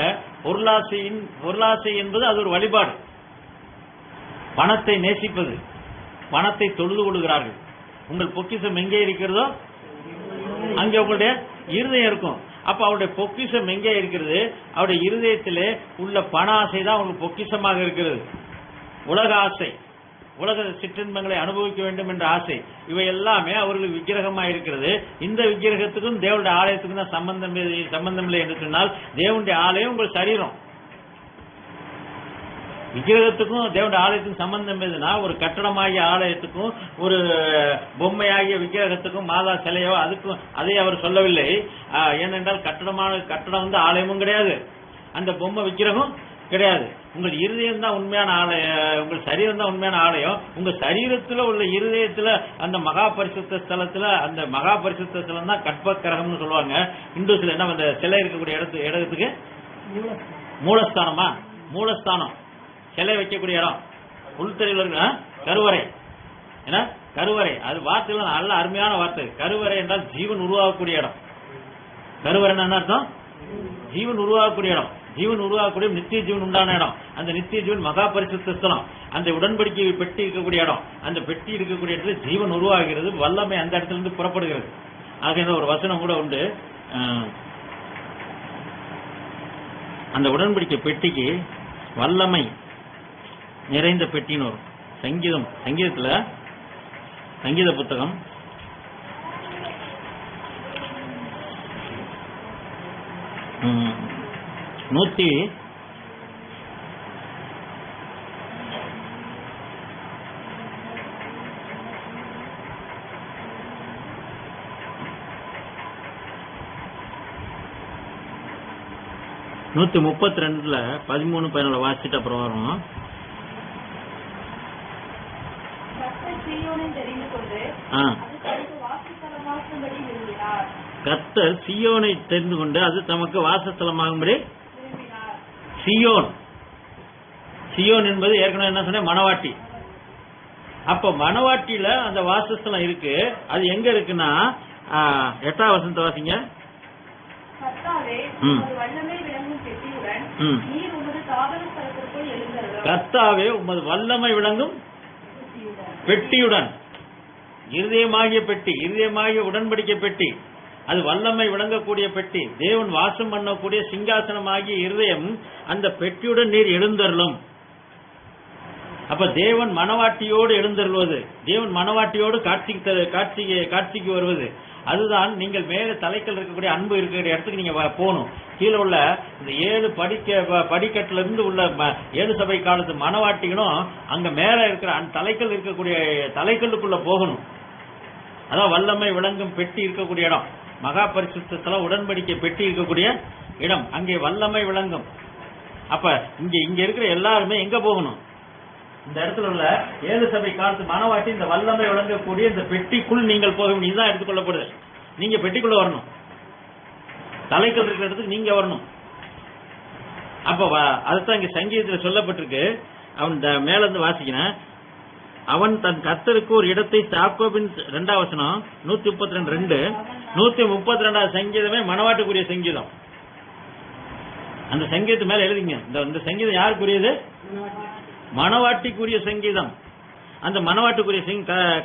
பொருளாசை என்பது அது ஒரு வழிபாடு. பணத்தை நேசிப்பது, பணத்தை தொழுது கொள்கிறார்கள். உங்கள் பொக்கிஷம் எங்கே இருக்கிறதோ அங்கே உங்களுடைய இருதயம் இருக்கும். அப்ப அவருடைய பொக்கிஷம் எங்கே இருக்கிறது? அவருடைய இருதயத்திலே உள்ள பண ஆசை தான் அவங்களுக்கு பொக்கிஷமாக இருக்கிறது. உலக ஆசை, உலக சிற்றின்பங்களை அனுபவிக்க வேண்டும் என்ற ஆசை, இவை எல்லாமே அவர்களுக்கு விக்கிரகமாக இருக்கிறது. இந்த விக்கிரகத்துக்கும் தேவனுடைய ஆலயத்துக்கும் தான் சம்பந்தம் இல்லை என்று சொன்னால், தேவனுடைய ஆலயம் உங்கள் சரீரம். விக்கிரகத்துக்கும் தேவனுடைய ஆலயத்துக்கும் சம்பந்தம் எதுனா, ஒரு கட்டடமாகிய ஆலயத்துக்கும் ஒரு பொம்மையாகிய விக்கிரகத்துக்கும் மாதா சிலையோ அதுக்கும் அதை அவர் சொல்லவில்லை. ஏனென்றால் கட்டடம் வந்து ஆலயமும் கிடையாது, அந்த பொம்மை விக்கிரகம் கிடையாது. உங்கள் இருதயம் தான் உண்மையான ஆலயம், உங்கள் சரீரம் தான் உண்மையான ஆலயம். உங்க சரீரத்துல உள்ள இருதயத்துல அந்த மகா பரிசுத்த ஸ்தலத்துல, அந்த மகா பரிசுத்த ஸ்தலம் தான் கற்பக்கிரகம்னு சொல்லுவாங்க. இந்துஸ்ல என்ன அந்த சிலை இருக்கக்கூடிய இடத்துக்கு மூலஸ்தானமா? மூலஸ்தானம் சிலை வைக்கக்கூடிய இடம். உள்தறிவில் கருவறை. ஏன்னா கருவறை அது வார்த்தையில நல்ல அருமையான வார்த்தை. கருவறை என்றால் ஜீவன் உருவாகக்கூடிய இடம். கருவறை என்ன அர்த்தம்? ஜீவன் உருவாகக்கூடிய இடம். ஜீவன் உருவாகக்கூடிய நித்திய ஜீவன் உண்டான இடம். அந்த நித்திய ஜீவன் மகா பரிசுத்த ஸ்தலம். அந்த உடன்படிக்கை பெட்டி இருக்கக்கூடிய இடம். அந்த பெட்டி இருக்கக்கூடிய இடத்துல ஜீவன் உருவாகிறது, வல்லமை அந்த இடத்துல இருந்து புறப்படுகிறது. ஆக ஒரு வசனம் கூட உண்டு, அந்த உடன்படிக்கை பெட்டிக்கு வல்லமை நிறைந்த பெட்டின்னு வரும். சங்கீதத்துல சங்கீத புத்தகம் 132 13-14 வாசிட்டு அப்புறம் வரும். கர்த்தர் சீயோனை தெரிந்து கொண்டு அது தமக்கு வாசஸ்தலமாகும்படி. சியோன் என்பது ஏற்கனவே என்ன சொன்ன, மணவாட்டி. அப்ப மணவாட்டியில அந்த வாசஸ்தலம் இருக்கு. அது எங்க இருக்குன்னா 8ஆம் வசனத்தை வாசிங்க. கர்த்தாவே உமது வல்லமை விளங்கும் பெட்டியுடன். இருதயமாகிய பெட்டி, இருதயமாகிய உடன்படிக்கை பெட்டி, அது வல்லமை விளங்கக்கூடிய பெட்டி. தேவன் வாசம் பண்ணக்கூடிய சிங்காசனமாகிய இருதயம், அந்த பெட்டியுடன் நீர் எழுந்தருளும். அப்ப தேவன் மணவாட்டியோடு எழுந்தருள்வது, தேவன் மணவாட்டியோடு காட்சிக்கு வருவது, அதுதான் நீங்கள் மேல தலைக்கல் இருக்கக்கூடிய அன்பு இருக்கிற இடத்துக்கு நீங்க போகணும். கீழே உள்ள இந்த 7 படிக்கட்டுல இருந்து உள்ள 7 சபை காலத்து மணவாட்டிகளும் அங்க மேல இருக்கிற தலைக்கல் இருக்கக்கூடிய தலைக்கல்லுக்குள்ள போகணும். அதான் வல்லமை விளங்கும் பெட்டி இருக்கக்கூடிய இடம். மகா பரிசுத்தத்துல உடன்படிக்கை பெட்டி இருக்கக்கூடிய இடம், அங்கே வல்லமை விளங்கும். அப்ப இங்க இருக்கிற எல்லாருமே எங்க போகணும்? இந்த இடத்துல உள்ள 7 சபை காலத்து மணவாட்டி இந்த வல்லமை விளங்கக்கூடிய இந்த பெட்டிக்குள் நீங்கள் போக வேண்டிய, இதுதான் எடுத்துக்கொள்ளப்படுது. நீங்க பெட்டிக்குள்ள வரணும், தலைக்கல் இருக்கிற இடத்துக்கு நீங்க வரணும். அப்ப அதுதான் இங்க சங்கீதத்தில் சொல்லப்பட்டிருக்கு, அவன் மேல இருந்து வாசிக்கிறேன். அவன் தன் கர்த்தருக்கு ஒரு இடத்தை யாக்கோபின் 2ஆம் வசனம் 132 132 சங்கீதமே மனவாட்டுக்குரிய சங்கீதம். அந்த சங்கீதத்து மேல எழுதிங்க. இந்த சங்கீதம் யாருக்குரியது? மனவாட்டிக்குரிய சங்கீதம். அந்த மனவாட்டுக்குரிய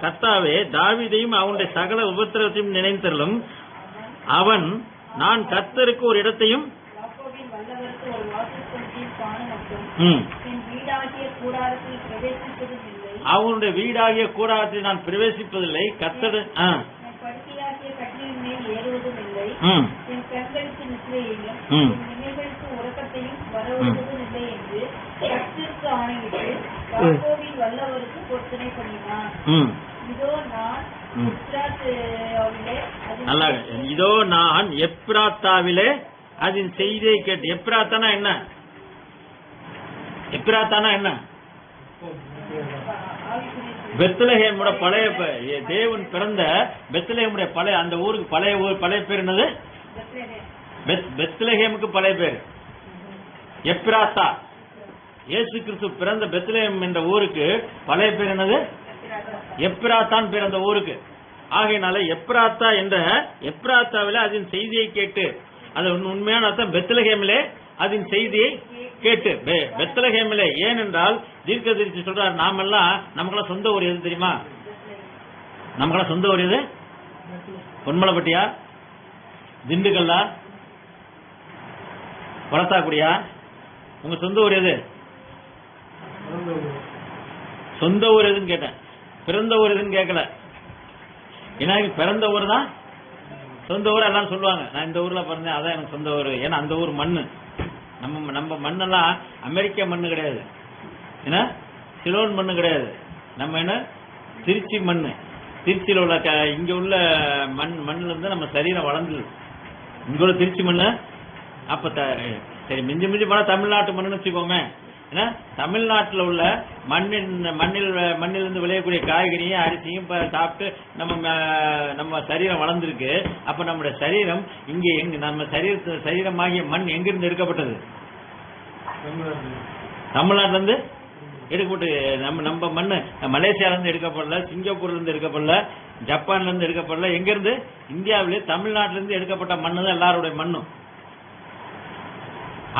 கர்த்தாவே தாவீதையும் அவனுடைய சகல உபத்திரவத்தையும் நினைத்தருளும். அவன் நான் கர்த்தருக்கு ஒரு இடத்தையும் அவனுடைய வீடாகிய கூடாரத்தில் நான் பிரவேசிப்பதில்லை. கர்த்தர் இதோ நான் எப்ராத்தாவிலே அதன் செய்தியை கேட்டு. எப்ராத்தானா என்ன? எப்ராத்தானா என்ன? பெத்லஹேமுட பழைய தேவன் பிறந்த பெத்லஹேமுடைய பழைய அந்த ஊருக்கு பழைய பேர் என்னது? பெத்லஹேமுக்கு பழைய பேர் எப்ராத்தா. இயேசு கிறிஸ்து பிறந்த பெத்லஹேம் என்ற ஊருக்கு பழைய பேர் என்னது? எப்ராத்தான் பேர் அந்த ஊருக்கு. ஆகையினால எப்ராத்தா என்ற எப்ராத்தாவில அதன் செய்தியை கேட்டு, அது உண்மையான அர்த்தம் பெத்லஹேமிலே அதன் செய்தியை கேட்டு. பெத்லஹேமிலே ஏனென்றால் தீர்க்கதரிசி சொல்றார், நாமெல்லாம் நமக்கெல்லாம் சொந்த ஊர் எது தெரியுமா? நமக்கெல்லாம் சொந்த ஊர் எது? பொன்மலைப்பட்டியா, திண்டுக்கல்லா, வளர்த்தாக்குடியா? உங்க சொந்த ஊர் எது? சொந்த ஊர் எதுன்னு கேட்டேன், பிறந்த ஊர் எதுன்னு கேட்கல. ஏன்னா பிறந்த ஊர் தான் சொந்த ஊர் எல்லாம் சொல்லுவாங்க. நான் இந்த ஊர்ல பிறந்தேன், அதான் எனக்கு சொந்த ஊர். ஏன்னா அந்த ஊர் மண்ணு. நம்ம மண்ணெல்லாம் அமெரிக்க மண்ணு கிடையாது, ஏன்னா சிலோன் மண்ணு கிடையாது. நம்ம என்ன திருச்சி மண்ணு. திருச்சியில் உள்ள இங்க உள்ள மண்ணுல இருந்து நம்ம சரீரம் வளர்ந்தது. இங்க உள்ள திருச்சி மண்ணு. அப்ப சரி மிஞ்சி போனா தமிழ்நாட்டு மண்ணுன்னு வச்சுக்கோமே. ஏன்னா தமிழ்நாட்டில் உள்ள மண்ணிலிருந்து விளையக்கூடிய காய்கறியும் அரிசியும் சாப்பிட்டு நம்ம சரீரம் வளர்ந்துருக்கு. அப்ப நம்முடைய சரீரம் இங்கே நம்ம சரீரமாகிய மண் எங்கிருந்து எடுக்கப்பட்டது? தமிழ்நாட்டில இருந்து எடுக்கப்பட்டு. நம்ம மண்ணு மலேசியால இருந்து எடுக்கப்படல, சிங்கப்பூர்ல இருந்து எடுக்கப்படல, ஜப்பான்ல இருந்து எடுக்கப்படல. எங்க இருந்து? இந்தியாவிலே தமிழ்நாட்டில இருந்து எடுக்கப்பட்ட மண்ணு தான் எல்லாருடைய மண்ணும்.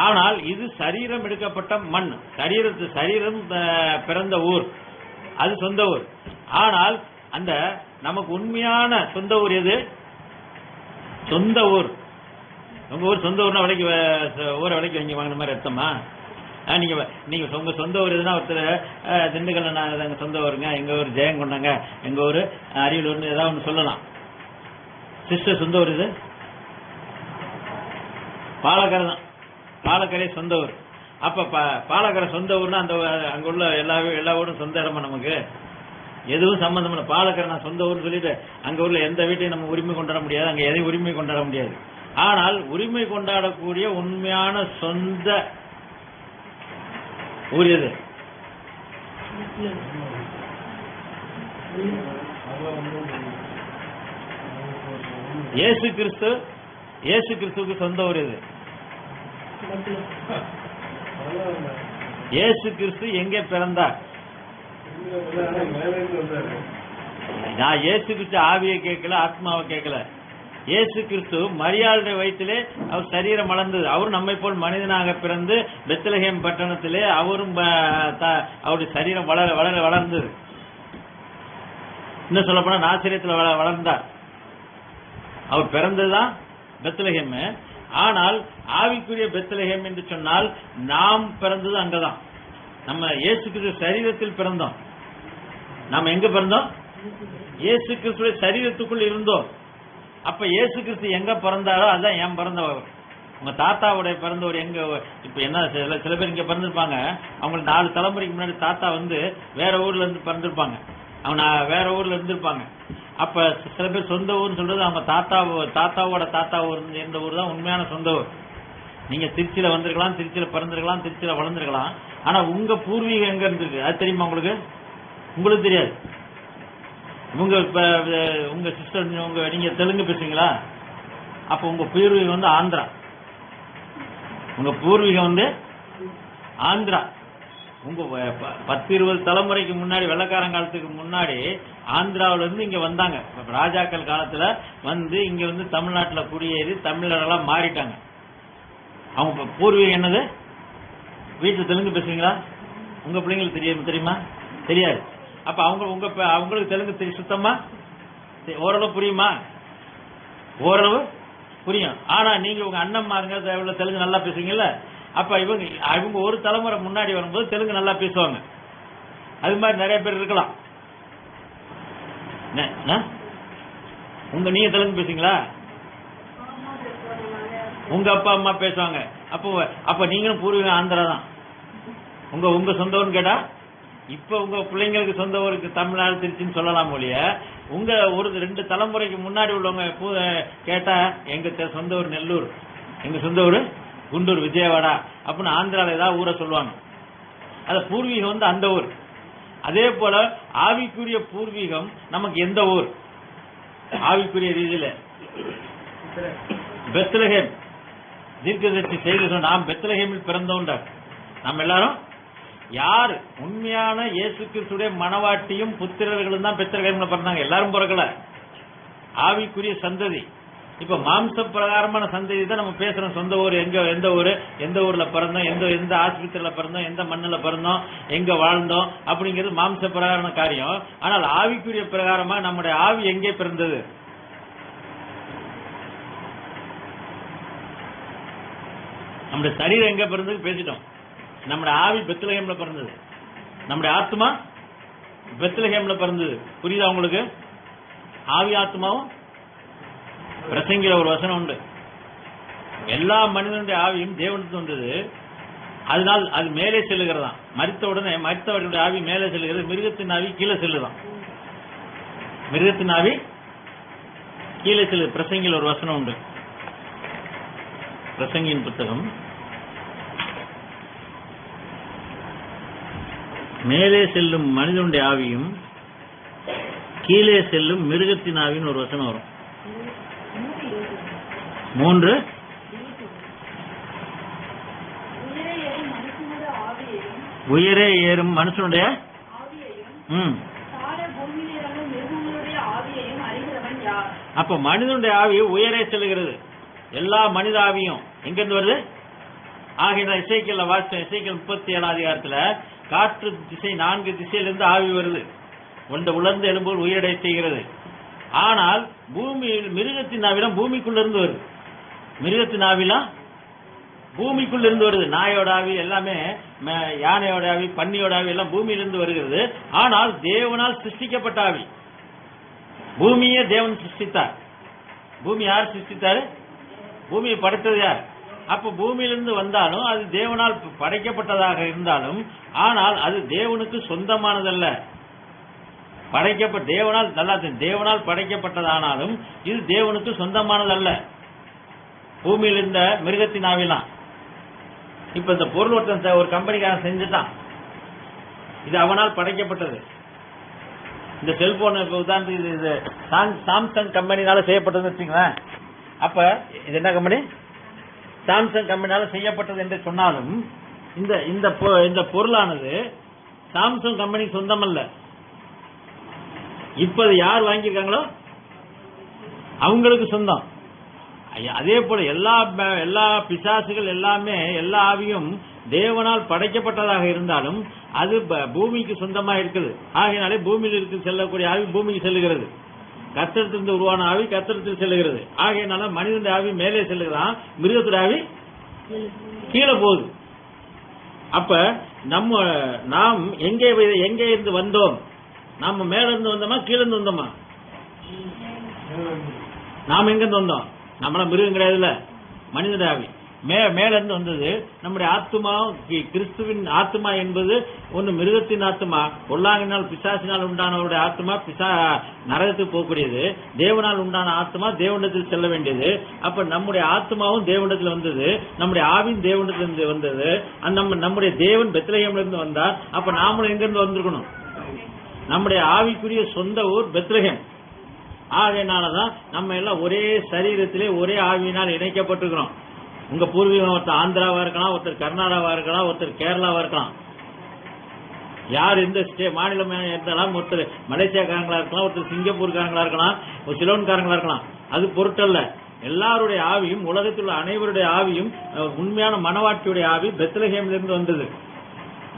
ஆனால் இது சரீரம் எடுக்கப்பட்ட மண். சரீரம் பிறந்த ஊர், அது சொந்த ஊர். ஆனால் அந்த நமக்கு உண்மையான சொந்த ஊர் எது? சொந்த ஊர். உங்க ஊர் சொந்த ஊர்னா ஊரை விலைக்கு வாங்கி வாங்கின மாதிரி அர்த்தமா? நீங்க உங்க சொந்த ஊர் எதுனா ஒருத்தர் திண்டுக்கல்ல நான் சொந்த ஊருங்க, எங்க ஊர் ஜெயங்கொண்டாங்க, எங்க ஊர் அரியலூர்னு ஏதாவது ஒன்று சொல்லலாம். சிஸ்டர் சொந்த ஊர் இது பாலக்கரை தான். பாலக்கரை சொந்த ஊர். அப்ப பாலக்கரை சொந்த ஊர்னா அந்த அங்க உள்ள எல்லா ஊரும் சொந்த இடமா? நமக்கு எதுவும் சம்பந்தம் இல்லை. பாலக்கரை நான் சொந்த ஊர்னு சொல்லிட்டு அங்க உள்ள எந்த வீட்டையும் நம்ம உரிமை கொண்டாட முடியாது, அங்க எதையும் உரிமை கொண்டாட முடியாது. ஆனால் உரிமை கொண்டாடக்கூடிய உண்மையான சொந்த ஊர் எது? இயேசு கிறிஸ்துவுக்கு சொந்த ஊர் எது? இயேசு கிறிஸ்து எங்கே பிறந்தார்? நான் இயேசு கிறிஸ்து ஆவியை கேட்கல, ஆத்மாவை கேட்கல. இயேசு கிறிஸ்து மரியாளுடைய வயிற்றிலே அவர் சரீரம் வளர்ந்தது. அவரும் நம்மை போல் மனிதனாக பிறந்து பெத்லஹேம் பட்டணத்திலே அவரும் அவருடைய சரீரம் வளர்ந்தது. இன்னும் சொல்ல போனா நாசரேத்துல வளர்ந்தார். அவர் பிறந்ததுதான் பெத்லஹேம். ஆனால் ஆவிக்குரிய பெத்லஹேம் என்று சொன்னால் நாம் பிறந்தது அங்கதான். நம்ம இயேசு கிறிஸ்து சரீரத்தில் பிறந்தோம். நாம் எங்க பிறந்தோம்? இயேசு கிறிஸ்துடைய சரீரத்துக்குள் இருந்தோம். அப்ப இயேசு கிறிஸ்து எங்க பிறந்தாரோ அதுதான் என் பிறந்தவர். உங்க தாத்தாவுடைய பிறந்தவர் எங்க? இப்ப என்ன சில பேர் இங்க பிறந்திருப்பாங்க, அவங்களுக்கு 4 தலைமுறைக்கு முன்னாடி தாத்தா வேற ஊர்ல இருந்து பிறந்திருப்பாங்க, அவங்க வேற ஊர்ல இருந்திருப்பாங்க. அப்ப சில பேர் சொந்த ஊர்னு சொல்றது அவங்க தாத்தாவோட தாத்தா ஊர் எந்த ஊர் தான் உண்மையான சொந்த ஊர். நீங்க திருச்சியில வந்திருக்கலாம், திருச்சியில பிறந்திருக்கலாம், திருச்சியில வளர்ந்துருக்கலாம். ஆனா உங்க பூர்வீகம் எங்க இருந்திருக்கு அது தெரியுமா உங்களுக்கு? உங்களுக்கு தெரியாது. உங்க சிஸ்டர் நீங்க தெலுங்கு பேசுறீங்களா? அப்ப உங்க பூர்வீகம் ஆந்திரா. உங்க பூர்வீகம் ஆந்திரா. உங்க 10-20 தலைமுறைக்கு முன்னாடி, வெள்ளக்காரன் முன்னாடி ஆந்திராவில இருந்து இங்க வந்தாங்க. ராஜாக்கள் காலத்துல வந்து இங்க வந்து தமிழ்நாட்டுல குடியேறி தமிழரெல்லாம் மாறிட்டாங்க. அவங்க பூர்வீகம் என்னது? வீட்டுல தெலுங்கு பேசுவீங்களா? உங்க பிள்ளைங்களுக்கு தெரியுமா? தெரியாது. அப்ப அவங்களுக்கு தெலுங்கு சுத்தமா ஓரளவு புரியுமா? ஓரளவு புரியும். ஆனா நீங்க உங்க அண்ணன்மாருங்க தெலுங்கு நல்லா பேசுவீங்கல்ல, அப்ப இவங்க ஒரு தலைமுறை முன்னாடி வரும்போது தெலுங்கு நல்லா பேசுவாங்க. அது மாதிரி நிறைய பேர் இருக்கலாம். நீங்க தெலுங்கு பேசுவீங்களா? உங்க அப்பா அம்மா பேசுவாங்க. அப்ப நீங்களும் பூர்வீகம் ஆந்திரா தான். உங்க சொந்த ஊர்னு கேட்டா இப்ப உங்க பிள்ளைங்களுக்கு சொந்த ஊருக்கு தமிழ்நாடு திருச்சின்னு சொல்லலாம் ஒழிய, உங்க ஒரு 2 தலைமுறைக்கு முன்னாடி உள்ளவங்க கேட்டா எங்க சொந்த ஊர் நெல்லூர், எங்க சொந்த ஊர் குண்டூர், விஜயவாடா அப்படின்னு ஆந்திரால ஏதாவது ஊரை சொல்லுவாங்க. அது பூர்வீகம் வந்து அந்த ஊர். அதே போல ஆவிக்குரிய பூர்வீகம் நமக்கு எந்த ஊர்? ஆவிக்குரிய ரீதியில பெத்லகேம். தீர்க்கதரிசி செய்தி சொன்ன நாம் பெத்லகேமில் பிறந்தோன்றார். நம்ம எல்லாரும் யாரு? உண்மையான இயேசு கிறிஸ்துடைய மனவாட்டியும் புத்திரர்களும் தான் பெத்லகேம்ல பிறந்தாங்க. எல்லாரும் பிறக்கல. ஆவிக்குரிய சந்ததி. இப்ப மாம்ச பிரகாரமான சந்ததி தான் நம்ம பேசுறோம். சொந்த ஊர் எந்த ஊரு, எந்த ஊர்ல பிறந்தோம், எந்த ஆஸ்பத்திரியில பிறந்தோம், எந்த மண்ணில பிறந்தோம், எங்க வாழ்ந்தோம் அப்படிங்கிறது மாம்ச பிரகாரமான காரியம். ஆனால் ஆவிக்குரிய பிரகாரமா நம்முடைய ஆவி எங்கே பிறந்தது? நம்முடைய சரீரம் எங்க பிறந்தது பேசிட்டோம். நம்முடைய ஆவி பெத்லகேம்ல பிறந்தது. நம்முடைய ஆத்மா பெத்லகேம்ல பிறந்தது. புரியுதா உங்களுக்கு? ஆவி ஆத்மாவும் பிரசங்கிற ஒரு வசனம் உண்டு. எல்லா மனிதனுடைய ஆவியும் தேவனுக்கு வந்தது. அதனால் அது மேலே செல்லுகிறதா. மரித்தவர்களுடைய ஆவி மேலே செல்லுகிறது, மிருகத்தின் ஆவி கீழே செல்லுதான். மிருகத்தின் ஆவி கீழே செல்லு. பிரசங்கில் ஒரு வசனம் உண்டு. பிரசங்கியின் புத்தகம் மேலே செல்லும் மனிதனுடைய ஆவியும் கீழே செல்லும் மிருகத்தின் ஆவின்னு ஒரு வசனம் வரும். 3 உயரே ஏறும் மனுஷனுடைய அப்ப மனிதனுடைய ஆவி உயரே செல்லுகிறது. எல்லா மனித ஆவியும் எங்கிருந்து வருது? ஆகிய இசைக்கல்ல வாசிச்சோம். இசைக்கல் 37 அதிகாரத்துல காற்று திசை 4 திசையிலிருந்து ஆவி வருது. உலர்ந்து எழும்போது உயிரடை செய்கிறது. ஆனால் பூமியில் மிருகத்தின் ஆவிலாம் பூமிக்குள்ள இருந்து வருது. மிருகத்தின் ஆவிலாம் பூமிக்குள்ள இருந்து வருது. நாயோட ஆவி எல்லாமே, யானையோட ஆவி, பன்னியோட ஆவி எல்லாம் பூமியிலிருந்து வருகிறது. ஆனால் தேவனால் சிருஷ்டிக்கப்பட்ட ஆவி. பூமியே தேவன் சிருஷ்டித்தார். பூமி யார் சிருஷ்டித்தாரு? பூமியை படைத்தது யார்? அப்ப பூமியிலிருந்து வந்தாலும் அது தேவனால் படைக்கப்பட்டதாக இருந்தாலும், ஆனால் அது தேவனுக்கு சொந்தமானதல்ல. தேவனால் படைக்கப்பட்டதானாலும் இது தேவனுக்கு சொந்தமானதல்ல. பூமியில் இருந்த மிருகத்தின் ஆவிலாம் இப்ப இந்த பொருள் ஒரு கம்பெனிக்காரன் செஞ்சுட்டான். இது அவனால் படைக்கப்பட்டது. இந்த செல்போன் உதாரணத்துக்கு இது சாம்சங் கம்பெனினால செய்யப்பட்டதுன்னு வச்சுங்களேன். அப்ப இது என்ன கம்பெனி? சாம்சங் கம்பெனியால செய்யப்பட்டது என்று சொன்னாலும் இந்த பொருளானது சாம்சங் கம்பெனிக்கு சொந்தம் அல்ல. இப்ப யார் வாங்கியிருக்காங்களோ அவங்களுக்கு சொந்தம். அதே போல எல்லா பிசாசுகள் எல்லாமே, எல்லா ஆவியும் தேவனால் படைக்கப்பட்டதாக இருந்தாலும் அது பூமிக்கு சொந்தமா இருக்குது. ஆகையினாலே பூமியில் செல்லக்கூடிய ஆவி பூமிக்கு செல்லுகிறது. கர்த்தரிடத்திலிருந்து உருவான ஆவி கர்த்தரிடத்தில் செல்லுகிறது. ஆகையினால மனிதனுடைய ஆவி மேலே செல்லுகிறான், மிருகத்துடைய ஆவி கீழே போகுது. அப்ப நாம் எங்கே இருந்து வந்தோம்? நாம மேல இருந்து வந்தோமா கீழே இருந்து வந்தோமா? நாம் எங்க இருந்து வந்தோம்? நம்மள மிருகம் கிடையாதுல்ல, மனிதனுடைய ஆவி மேல இருந்து வந்தது. நம்முடைய ஆத்மா, கிறிஸ்துவின் ஆத்மா என்பது ஒன்னு மிருகத்தின் ஆத்மா, பொல்லாங்கினால் பிசாசினால் உண்டானவருடைய ஆத்மா நரகத்துக்கு போகக்கூடியது. தேவனால் உண்டான ஆத்மா தேவனிடத்தில் செல்ல வேண்டியது. அப்ப நம்முடைய ஆத்மாவும் தேவனிடத்தில் வந்தது, நம்முடைய ஆவியும் தேவனிடத்தில் வந்தது. நம்முடைய தேவன் பெத்லகேம்ல இருந்து வந்தார். அப்ப நாமளும் எங்க இருந்து வந்திருக்கணும்? நம்முடைய ஆவிக்குரிய சொந்த ஊர் பெத்லகேம். ஆகையினாலதான் நம்ம எல்லாம் ஒரே சரீரத்திலே ஒரே ஆவியினால் இணைக்கப்பட்டிருக்கிறோம். உங்க பூர்வீகம் ஒருத்தர் ஆந்திராவா இருக்கலாம், ஒருத்தர் கர்நாடகாவா இருக்கலாம், ஒருத்தர் கேரளாவா இருக்கலாம். யார் எந்த மாநிலம் இருந்தாலும் ஒருத்தர் மலேசியாக்காரங்களா இருக்கலாம், ஒருத்தர் சிங்கப்பூர்காரங்களா இருக்கலாம், ஒரு சிலோன்காரங்களா இருக்கலாம், அது பொருட்டல்ல. எல்லாருடைய ஆவியும், உலகத்தில் உள்ள அனைவருடைய ஆவியும், உண்மையான மனவாட்டியுடைய ஆவி பெத்லஹேமிலிருந்து வந்தது.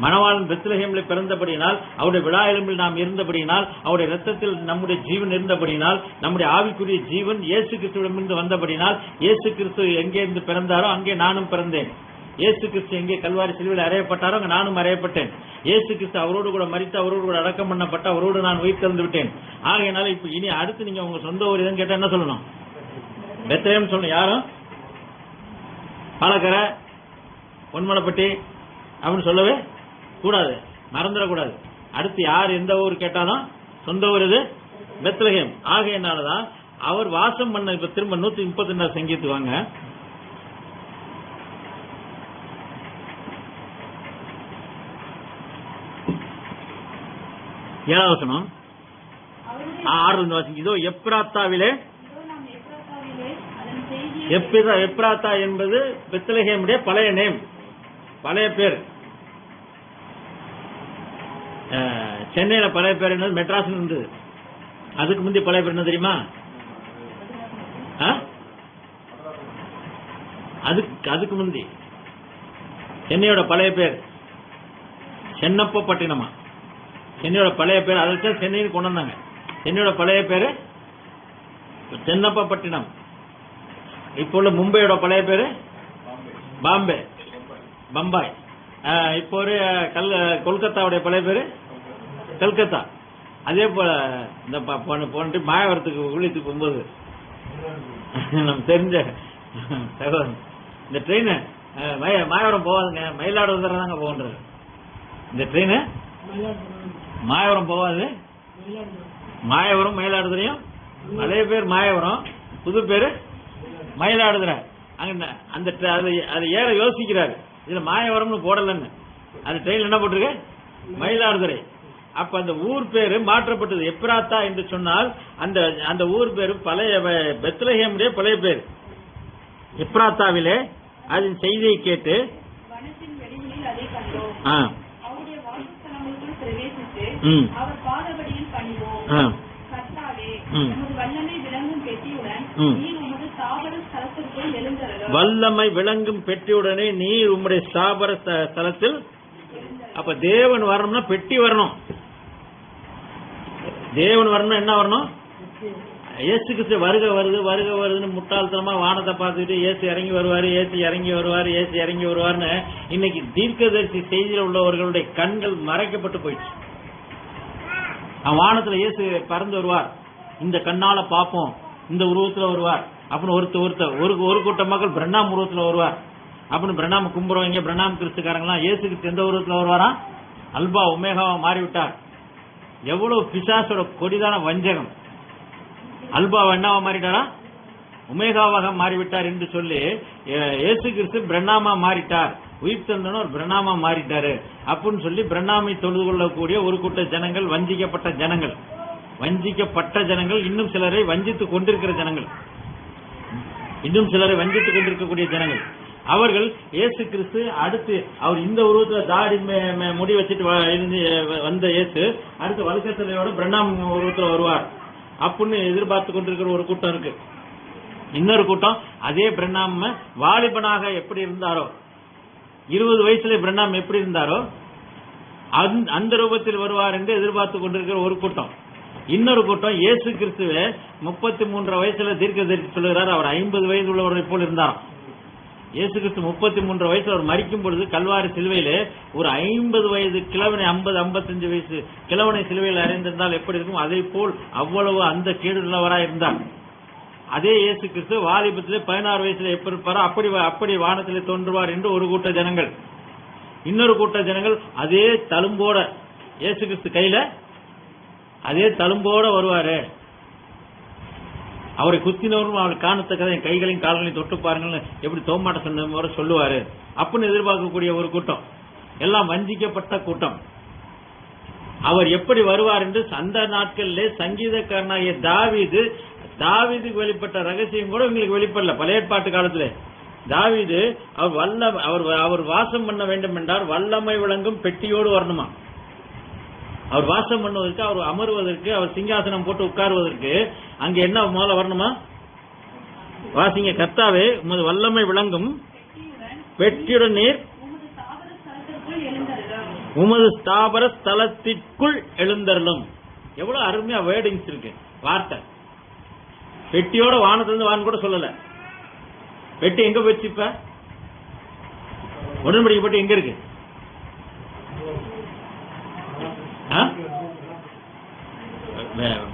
மணவாளன் பெத்லஹேமில் பிறந்தபடியினால், அவருடைய விழா எலும்பில் நாம் இருந்தபடியினால், அவருடைய ரத்தத்தில் நம்முடைய ஜீவன் இருந்தபடியினால், நம்முடைய ஆவிக்குரிய ஜீவன் இயேசு கிறிஸ்துவிடமிருந்து வந்தபடியினால், இயேசு கிறிஸ்து எங்கே இருந்து பிறந்தாரோ அங்கே நானும் பிறந்தேன். இயேசு கிறிஸ்து எங்கே கல்வாரி சிலுவையில் அறையப்பட்டாரோ அங்கே நானும் அறையப்பட்டேன். இயேசு கிறிஸ்து அவரோடு கூட மரித்து, அவரோடு கூட அடக்கம் பண்ணப்பட்ட, அவரோடு நான் உயிர் திறந்து விட்டேன். ஆகையினால இப்ப இனி அடுத்து நீங்க உங்க சொந்த ஊர் எதுன்னு கேட்டா என்ன சொல்லணும்? பெத்லஹேம் சொல்லணும். யாரும் பாலக்கரை, பொன்மலைப்பட்டி அப்படின்னு சொல்லவே கூடாது, மறந்துடக்கூடாது. அடுத்து யார் எந்த ஊர் கேட்டாலும் சொந்த ஊர் இது பெத்லஹேம். ஆகையினாலதான் அவர் வாசம் பண்ண. இப்ப திரும்ப 132 சங்கீதத்துக்கு வாங்க. ஏழாவது வசனம், 6 வாசிங்க. இதோ எப்ராத்தாவிலே, எப்ராத்தா என்பது பெத்லஹேமுடைய பழைய நேம், பழைய பேர். சென்னையில பழைய பேர் என்னது? மெட்ராஸ் இருந்தது. அதுக்கு முந்தைய பழைய பேர் என்ன தெரியுமா? அதுக்கு முந்தி சென்னையோட பழைய பேர் சென்னப்பட்டினமா. சென்னையோட பழைய பேர் அதுக்கு சென்னையில் கொண்டு வந்தாங்க. சென்னையோட பழைய பேரு சென்னப்பட்டினம். இப்போ உள்ள மும்பையோட பழைய பேரு பாம்பே, பம்பாய். இப்போ ஒரு கொல்கத்தாவுடைய பழைய பேரு கல்கத்தா. அதே போல இந்த போன மாயவரத்துக்கு ஊழியத்துக்கு போகும்போது நம்ம தெரிஞ்ச இந்த ட்ரெயின் மாயவரம் போவாதுங்க, மயிலாடுதுறை தாங்க போகின்றது. இந்த ட்ரெயின் மாயவரம் போவாது. மாயவரம் மயிலாடுதுறையும் பழைய பேர் மாயவரம், புது பேரு மயிலாடுதுறை. அங்க அந்த அது ஏற யோசிக்கிறாரு, இதுல மாயவரம்னு போடலன்னு. அந்த ட்ரெயின் என்ன போட்டிருக்கு? மயிலாடுதுறை. அப்ப அந்த ஊர் பேரு மாற்றப்பட்டது. எப்ராத்தா என்று சொன்னால் அந்த ஊர் பேரு பழைய பெத்லஹேமுடைய பழைய பேர். எப்ராத்தாவிலே அதன் செய்தியை கேட்டு வல்லமை விளங்கும் பெட்டியுடனே நீர் உம்முடைய ஸ்தாபர ஸ்தலத்தில். அப்ப தேவன் வரணும்னா பெட்டி வரணும். தேவன் வரணும், என்ன வரணும்? இயேசு கிறிஸ்து வருக வருது வருக வருதுன்னு முட்டாள்தனமா வானத்தை பார்த்துக்கிட்டு இயேசு இறங்கி வருவாரு, இயேசு இறங்கி வருவாரு, இயேசு இறங்கி வருவார்னு இன்னைக்கு தீர்க்கதரிசி செய்தியில் உள்ளவர்களுடைய கண்கள் மறைக்கப்பட்டு போயிடுச்சு. வானத்துல இயேசு பறந்து வருவார், இந்த கண்ணால பார்ப்போம், இந்த உருவத்துல வருவார் அப்படின்னு ஒரு கூட்ட மக்கள் பிரண்ணாம் உருவத்துல வருவார் அப்படின்னு பிரண்ணாம் கும்புறவங்க, பிரண்ணாம் கிறிஸ்துக்காரங்களாம் இயேசு கிறிஸ்து எந்த உருவத்துல வருவாரா? அல்பா உமேகாவா மாறிவிட்டார். எவ்வளவு பிசாசோட கொடிதான வஞ்சகம்! அல்பாவா என்னவா மாறிட்டாரா? உமேகாவாக மாறிவிட்டார் என்று சொல்லி இயேசு கிறிஸ்து பிரண்ணாமா மாறிட்டார், உயிர் தந்தன ஒரு பிரண்ணாமா மாறிட்டாரு அப்படின்னு சொல்லி பிரண்ணாமை தொழுது கொள்ளக்கூடிய ஒரு கூட்ட ஜனங்கள், வஞ்சிக்கப்பட்ட ஜனங்கள், இன்னும் சிலரை வஞ்சித்துக் கொண்டிருக்கிற ஜனங்கள், இன்னும் சிலரை வஞ்சித்துக் கொண்டிருக்கக்கூடிய ஜனங்கள். அவர்கள் இயேசு கிறிஸ்து அடுத்து அவர் இந்த உருவத்துல தாடி முடி வச்சுட்டு வந்த இயேசு அடுத்து வலுக்கத்தலையோட பிரண்ணாம் உருவத்துல வருவார் அப்படின்னு எதிர்பார்த்து கொண்டிருக்கிற ஒரு கூட்டம் இருக்கு. இன்னொரு கூட்டம் அதே பிரண்ணாம வாலிபனாக எப்படி இருந்தாரோ, 20 வயசுல பிரண்ணாம் எப்படி இருந்தாரோ அந்த ரூபத்தில் வருவார் என்று எதிர்பார்த்து கொண்டிருக்கிற ஒரு கூட்டம். இன்னொரு கூட்டம் இயேசு கிறிஸ்துவே 33 வயசுல தீர்க்கதரிசி சொல்லுகிறார், அவர் 50 வயது உள்ளவரை போல் இருந்தாராம். இயேசு கிறிஸ்து 33 வயசுல அவர் மரிக்கும் பொழுது கல்வாரி சிலுவையிலே ஒரு 50 வயது கிழவனை, 50-55 வயசு கிழவனை சிலுவையில் அறைந்திருந்தால் எப்படி இருக்கும், அதே போல் அவ்வளவு அந்த கேடுள்ளவராக இருந்தார். அதே இயேசு கிறிஸ்து வாலிபத்திலே 16 வயசுல எப்படி இருப்பாரோ அப்படி வானத்திலே தோன்றுவார் என்று ஒரு கூட்ட ஜனங்கள். இன்னொரு கூட்ட ஜனங்கள் அதே தழும்போட இயேசு கிறிஸ்து கையில அதே தழும்போட வருவாரு, அவரை குத்தினவரும் அவரை காணத்தக்கதை என் கைகளையும் கால்களையும் தொட்டு பாருங்கன்னு எப்படி தோமாட்ட சொன்ன சொல்லுவாரு அப்படின்னு எதிர்பார்க்கக்கூடிய ஒரு கூட்டம். எல்லாம் வஞ்சிக்கப்பட்ட கூட்டம். அவர் எப்படி வருவார் என்று அந்த நாட்களிலே சங்கீதக்காரனாகிய தாவீதுக்கு வெளிப்பட்ட ரகசியம் கூட உங்களுக்கு வெளிப்படல. பழைய ஏற்பாட்டு காலத்திலே தாவீது அவர் வாசம் பண்ண வேண்டும் என்றால் வல்லமை விளங்கும் பெட்டியோடு வரணுமா. அவர் வாசம் பண்ணுவதற்கு, அவர் அமர்வதற்கு, அவர் சிங்காசனம் போட்டு உட்காருவதற்கு அங்க என்ன முதல்ல வரணுமா? வாசிங்க. கர்த்தாவே உமது வல்லமை விளங்கும் வெற்றியுடன் நீர் உமது ஸ்தாபர ஸ்தலத்திற்குள் எழுந்தருளும். எவ்வளவு அருமையா வேர்டிங்ஸ் இருக்கு, வார்த்தை. பெட்டியோட வானத்திலிருந்து வான் கூட சொல்லல. பெட்டி எங்க போச்சு? இப்ப உடன்படிக்கை பெட்டி எங்க இருக்கு?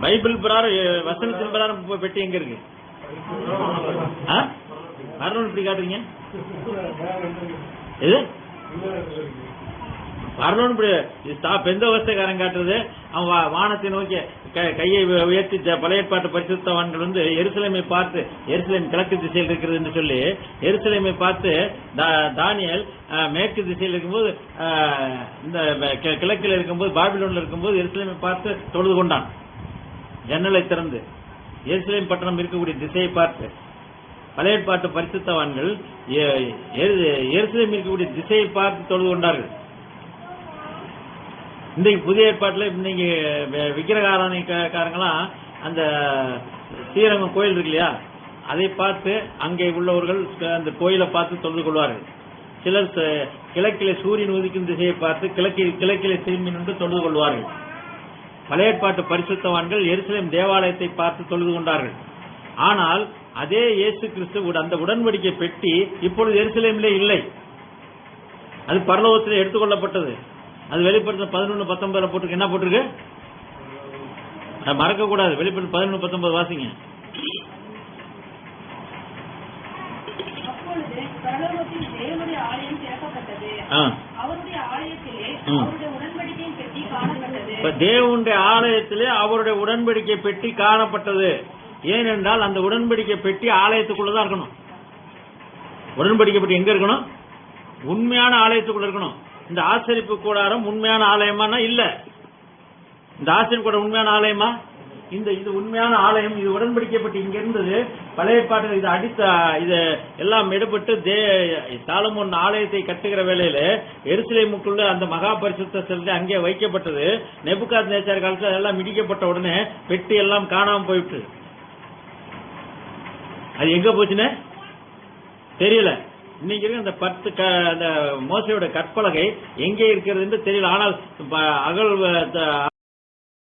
பைபிள் பிரகாரம் வசனத்தின் பிரகாரம் பெட்டி எங்க இருக்கு? வரணும் இப்படி காட்டுறீங்க. இது வரணும் எந்த அவஸ்தைக்காரன் காட்டுறது? அவன் வானத்தை நோக்கி கையை உயர்த்தி பழைய ஏற்பாட்டு பரிசுத்தவான்கள் வந்து எருசலேமை பார்த்து, எருசலேம் கிழக்கு திசையில் இருக்கிறது என்று சொல்லி எருசலேமை பார்த்து தானியேல் மேற்கு திசையில் இருக்கும்போது, இந்த கிழக்கில் இருக்கும்போது, பாபிலோன்ல இருக்கும்போது எருசலேமை பார்த்து தொழுது கொண்டான். ஜன்னலை திறந்து எருசலேம் பட்டணம் இருக்கக்கூடிய திசையை பார்த்து பழைய ஏற்பாட்டு பரிசுத்தவான்கள் எருசலேம் இருக்கக்கூடிய திசையை பார்த்து தொழுது கொண்டார்கள். இன்றைக்கு புதிய ஏற்பாட்டில் இன்னைக்கு விக்கிரக ஆராதனைக்காரங்களாம் அந்த ஸ்ரீரங்கம் கோயில் இருக்கு இல்லையா, அதை பார்த்து அங்கே உள்ளவர்கள் அந்த கோயிலை பார்த்து தொழுது கொள்வார்கள். சிலர் கிழக்கிலே சூரியன் உதிக்கும் திசையை பார்த்து கிழக்கிலே திரும்பி நின்று தொழுது கொள்வார்கள். பழைய ஏற்பாட்டு பரிசுத்தவான்கள் எருசலேம் தேவாலயத்தை பார்த்து தொழுது கொண்டார்கள். ஆனால் அதே இயேசு கிறிஸ்து அந்த உடன்படிக்கை பெட்டி இப்பொழுது எருசலேமிலே இல்லை, அது பரலோகத்திலே எடுத்துக்கொள்ளப்பட்டது. அது வெளிப்படுத்த 11:19 போட்டிருக்கு. என்ன போட்டிருக்கு? மறக்க கூடாது. வெளிப்படுத்த 11:19 வாசிங்க. தேவனுடைய ஆலயத்திலே அவருடைய உடன்படிக்கை பெட்டி காணப்பட்டது. ஏனென்றால் அந்த உடன்படிக்கை பெட்டி ஆலயத்துக்குள்ளதான் இருக்கணும். உடன்படிக்கை பெட்டி எங்க இருக்கணும்? உண்மையான ஆலயத்துக்குள்ள இருக்கணும். இந்த ஆசரிப்பு கூடாரம் உண்மையான ஆலயமானா இல்ல. இந்த ஆசரிப்பு கூடாரம் உண்மையான ஆலயமா? இது உண்மையான ஆலயம். இது உடன்படிக்கப்பட்டு இங்க இருந்தது. பழைய பாட்டு இது அடித்த இது எல்லாம் எடுபட்டு சாலமோன் ஆலயத்தை கட்டுகிற வேளையில எருசலேமுக்குள்ள அந்த மகா பரிசுத்த ஸ்தலத்தை அங்கே வைக்கப்பட்டது. நேபுகாத்நேச்சார் காலத்தில் எல்லாம் இடிக்கப்பட்ட உடனே பெட்டி எல்லாம் காணாம போயிட்டு அது எங்க போச்சுன்னு தெரியல. இன்னைக்கு இருக்க அந்த 10 அந்த மோசையோட கற்பலகை எங்கே இருக்கிறது என்று தெரியல. ஆனால்